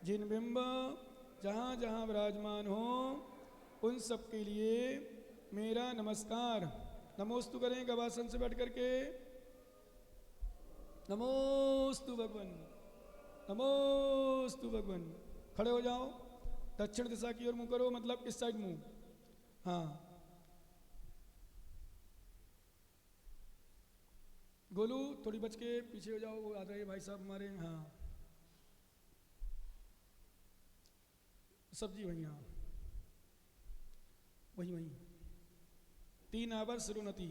जिन बिंब जहाँ जहाँ विराजमान हो, उन सब के लिए मेरा नमस्कार। नमोस्तु करें गवासन से बैठ करके। नमोस्तु भगवान, नमोस्तु भगवान। खड़े हो जाओ, दक्षिण दिशा की ओर मुँह करो, मतलब इस साइड मुँह। हाँ, गोलू थोड़ी बच के पीछे हो जाओ, वो आ रहे भाई साहब हमारे। हाँ, सब्जी वहीं, हाँ वहीं वहीं। 3 आवर सिरोन्नति।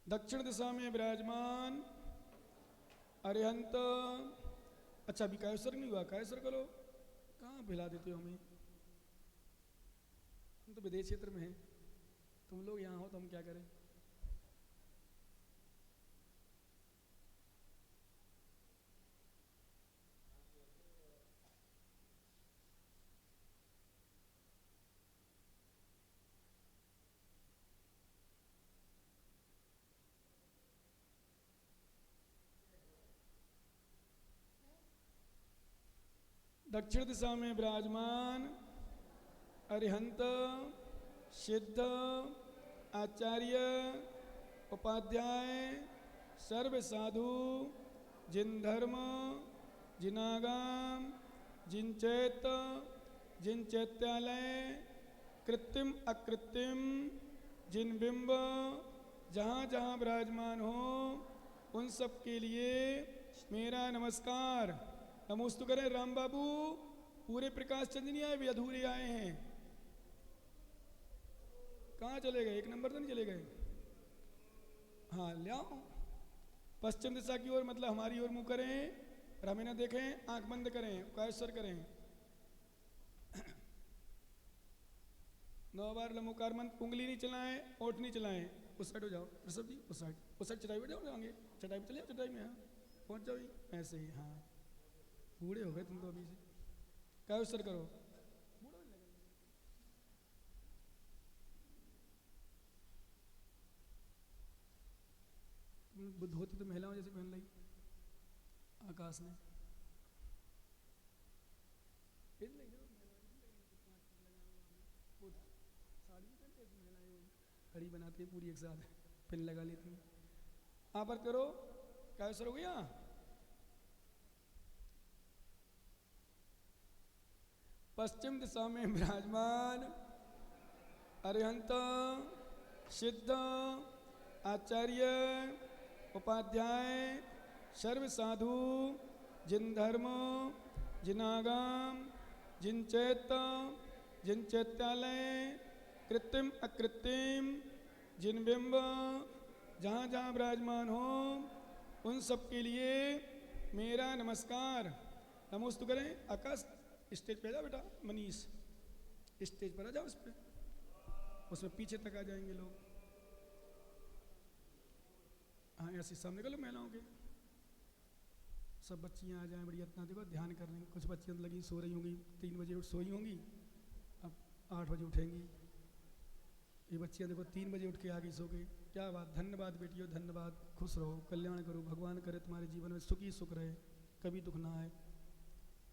दक्षिण दिशा में विराजमान अरिहंत। अच्छा अभी कायस्वर नहीं हुआ, कायस्वर करो। कहाँ भिला देते हो हमें, हम तो विदेश क्षेत्र में हैं, तुम लोग यहाँ हो तो हम क्या करें। दक्षिण दिशा में विराजमान अरिहंत सिद्ध आचार्य उपाध्याय सर्व साधु जिन धर्म जिनागाम जिन चैत जिन चैत्यालय कृत्रिम अकृत्रिम जिन बिंब जहाँ जहाँ विराजमान हो उन सब के लिए मेरा नमस्कार। नमोस्तु करें। राम बाबू पूरे प्रकाश चंद नहीं आए, वे अधूरे आए हैं। कहाँ चले गए, 1 नंबर तो नहीं चले गए। हाँ ले आओ। पश्चिम दिशा की ओर मतलब हमारी ओर मुंह करें और हमें ना देखें, आंख बंद करें, कायस्वर करें। 9 बार लंबोकार मंत्र। उंगली नहीं चलाएं, ओठ नहीं चलाएं। उस साइड हो जाओ ऋषभ जी, उस साइड चटाई पे जाओ, आगे चटाई पे चले जाओ, चटाई में हाँ पहुंच जाओ ऐसे ही। हाँ बूढ़े हो गए तुम तो अभी से। कायस्वर करो। बुद्ध होती तो महिलाओं जैसे पहन ली आकाश ने। खड़ी बनाती है पूरी एक साथ, पिन लगा लेती है। आप पर करो। कायस्वर हो गया। पश्चिम दिशा में विराजमान अरिहंत सिद्ध आचार्य उपाध्याय सर्व साधु जिन धर्म जिनागाम जिन चैत जिन चैत्यालय कृत्रिम अकृत्रिम जिन बिंब जहाँ जहाँ विराजमान हो उन सब के लिए मेरा नमस्कार। नमोस्तु करें। आकाश स्टेज पे आ जाओ बेटा, मनीष स्टेज पर आ जाओ, उस पे उसमें पीछे तक आ जाएंगे लोग। हाँ ऐसे सामने कर लो महिलाओं के, सब बच्चियाँ आ जाएं बढ़िया। इतना देखो ध्यान कर रही, कुछ बच्चियाँ लगी सो रही होंगी, 3 बजे उठ सोई होंगी, अब 8 बजे उठेंगी। ये बच्चियाँ देखो 3 बजे उठ के आ गई सो गई। क्या बात, धन्यवाद बेटियों, धन्यवाद। खुश रहो, कल्याण करो, भगवान करे तुम्हारे जीवन में सुख ही सुख रहे, कभी दुख ना आए।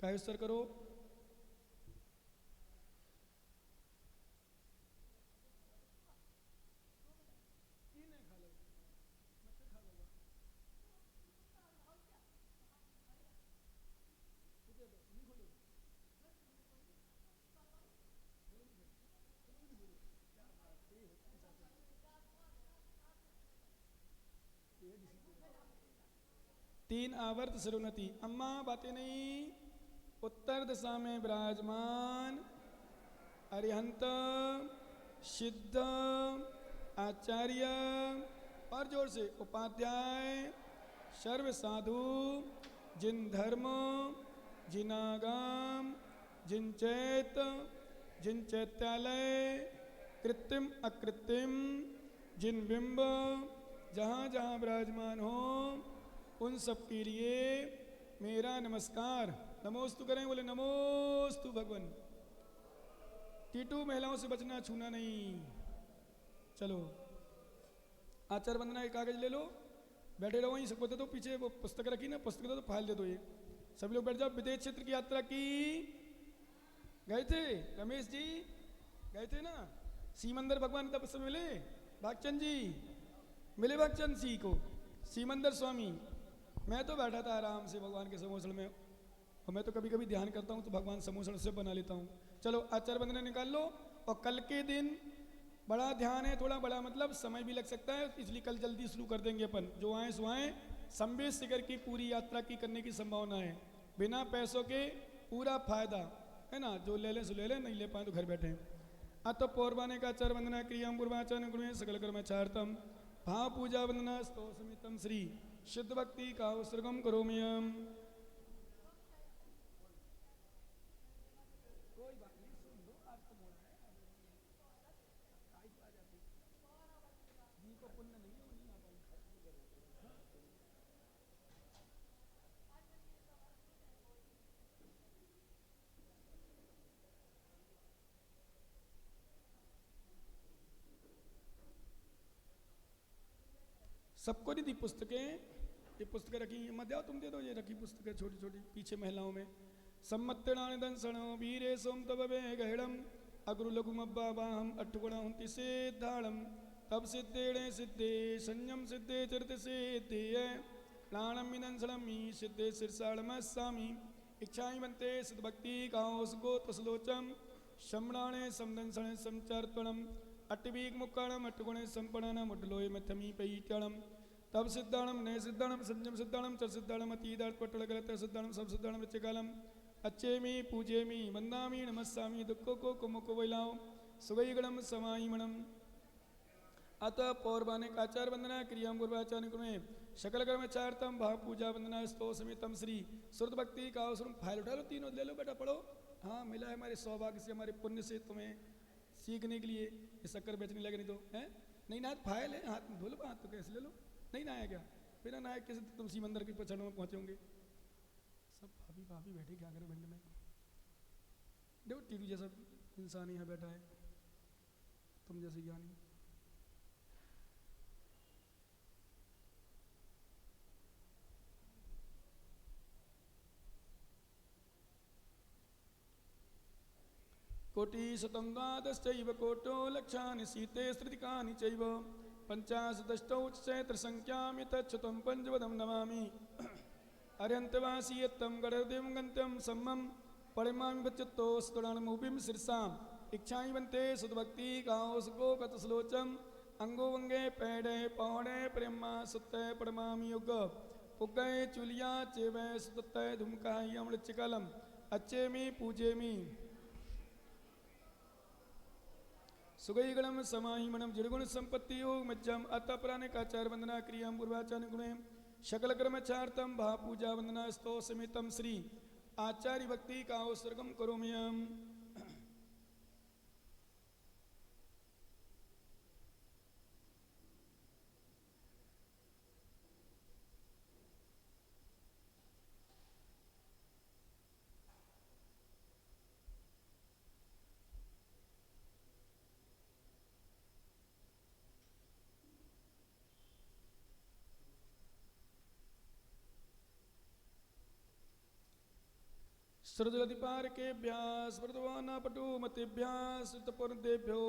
कायस्वर करो। तीन आवर्त सिरोन्नति। अम्मा बातें नहीं। उत्तर दिशा में विराजमान अरिहंत सिद्ध आचार्य और जोर से उपाध्याय सर्व साधु जिन धर्म जिनागाम जिन चैत जिन चैत्यालय कृत्रिम अकृत्रिम जिन बिंब जहाँ जहाँ विराजमान हो उन सब के लिए मेरा नमस्कार। नमोस्तु करें, बोले नमोस्तु भगवान। टीटू महिलाओं से बचना, छूना नहीं। चलो आचार्य वंदना के कागज ले लो, बैठे रहो वहीं। सबको दे दो, पीछे वो पुस्तक रखी ना, पुस्तक दे दो, फाइल दे दो। ये सभी लोग बैठ जाओ। विदेश क्षेत्र की यात्रा की गए थे, रमेश जी गए थे ना। सीमंदर भगवान तब से मिले, भागचंद जी मिले, भागचंद सी को, सीमंदर स्वामी। मैं तो बैठा था आराम से भगवान के समोसण में, और मैं तो कभी कभी ध्यान करता हूँ तो भगवान समोसण से बना लेता हूँ। चलो आचार्य वंदना निकाल लो। और कल के दिन बड़ा ध्यान है, थोड़ा बड़ा मतलब समय भी लग सकता है, इसलिए कल जल्दी शुरू कर देंगे अपन। जो आए सो आए। संवेद शिखर की पूरी यात्रा की करने की संभावना है, बिना पैसों के पूरा फायदा। है ना, जो ले लें सो ले लें, नहीं ले पाए तो घर बैठे। अत पौर्वाने का आचार वंदना क्रियाम पूर्वाचरण गुण सकल कर्माचार्तम भाव पूजा वंदना स्तो समितम श्री शुद्ध भक्ति का उत्सर्गम करोम्यम। सबको नहीं दी पुस्तकें, ये पुस्तकें रखी मत जाओ, तुम दे दो, ये रखी पुस्तकें छोटी छोटी पीछे महिलाओं में। सम्मत्तणानि दंसणो वीरे सोम तब वे गहड़म अग्रु लघु मब्बा वाहम अठगुणा हुंति सिद्धाड़म तब सिद्धेणे सिद्धे संयम सिद्धे चरित सिद्धे प्राणम विदंसणमी सिद्धे शीर्षाड़मस्सामी इच्छाई बनते सिद्ध भक्ति काओस गो तसलोचम शमणाणे समदंसणे समचार्तणम अट्टवीक मुक्काणम अट्टगुणे संपणनम उड्डलोय मथमी पैत्यणम तब सिद्धाणम नय सिद्धाणम संयम सिद्धाणम चर सिद्धाणम अतीदार्थ पट्टलगलत सिद्धाणम सब सिद्धाणम वृत्यकालम अच्छेमी पूजेमी वंदामी नमस्सामी दुखो को कुमुको वैलाओ सुगैगणम समाईमणम। अतः पौर्वाने काचार वंदना क्रियाम पूर्वाचार्य कुमे शकल कर्मचार्तम भाव पूजा वंदना स्तो समितम श्री सुरत भक्ति का अवसर। फाइल उठा लो, तीनों ले लो बेटा, पढ़ो। हाँ, मिला है हमारे सौभाग्य से, हमारे पुण्य से तुम्हें सीखने के लिए। ये शक्कर बेचने लगे नहीं तो है नहीं ना, फाइल है, हाथ में धो लो, हाथ तो कैसे ले लो, नहीं ना आया क्या? बिना ना आया कैसे तुम समंदर के पछड़ों में पहुंचे होंगे? सब भाभी भाभी बैठे क्या करें भिंड में, देखो टीवी जैसा इंसान यहाँ बैठा है, तुम जैसे ज्ञानी। कोटि शतं द्वादश्चैव कोटो लक्षानि सीते स्त्रिकानि चैव पंचाशदष्टौ चैत्रसंख्यामि तच्छतं पंचवदं नमामि। अर्यन्तवासी यत्तं गणदेवं गन्त्यं सम्मं परिमामि बच्चतो स्तुणानमुपिं शीर्षाम् इच्छाई बनते सुदभक्ति काओस गो कतसलोचम अंगो वंगे पैडे पौड़े प्रेमा सुत्ते परमामि युग पुगय चुलिया चेवै सुत्ते धुमकाय अमृतचिकलम अच्छेमी पूजेमी सुगैगणम समाहिमणम जड़गुण संपत्ति योग मज्जम अतः प्राणे काचार वंदना क्रियाम पूर्वाचार्य गुणे शकल कर्मचार्तम भाव पूजा वंदना स्तो समितम श्री आचार्य भक्ति का उत्सर्गम करोम्यम। श्रुतलतिपार के भ्यास वर्तवाना पटु मतिभ्यास श्रुतपुरदेभ्यो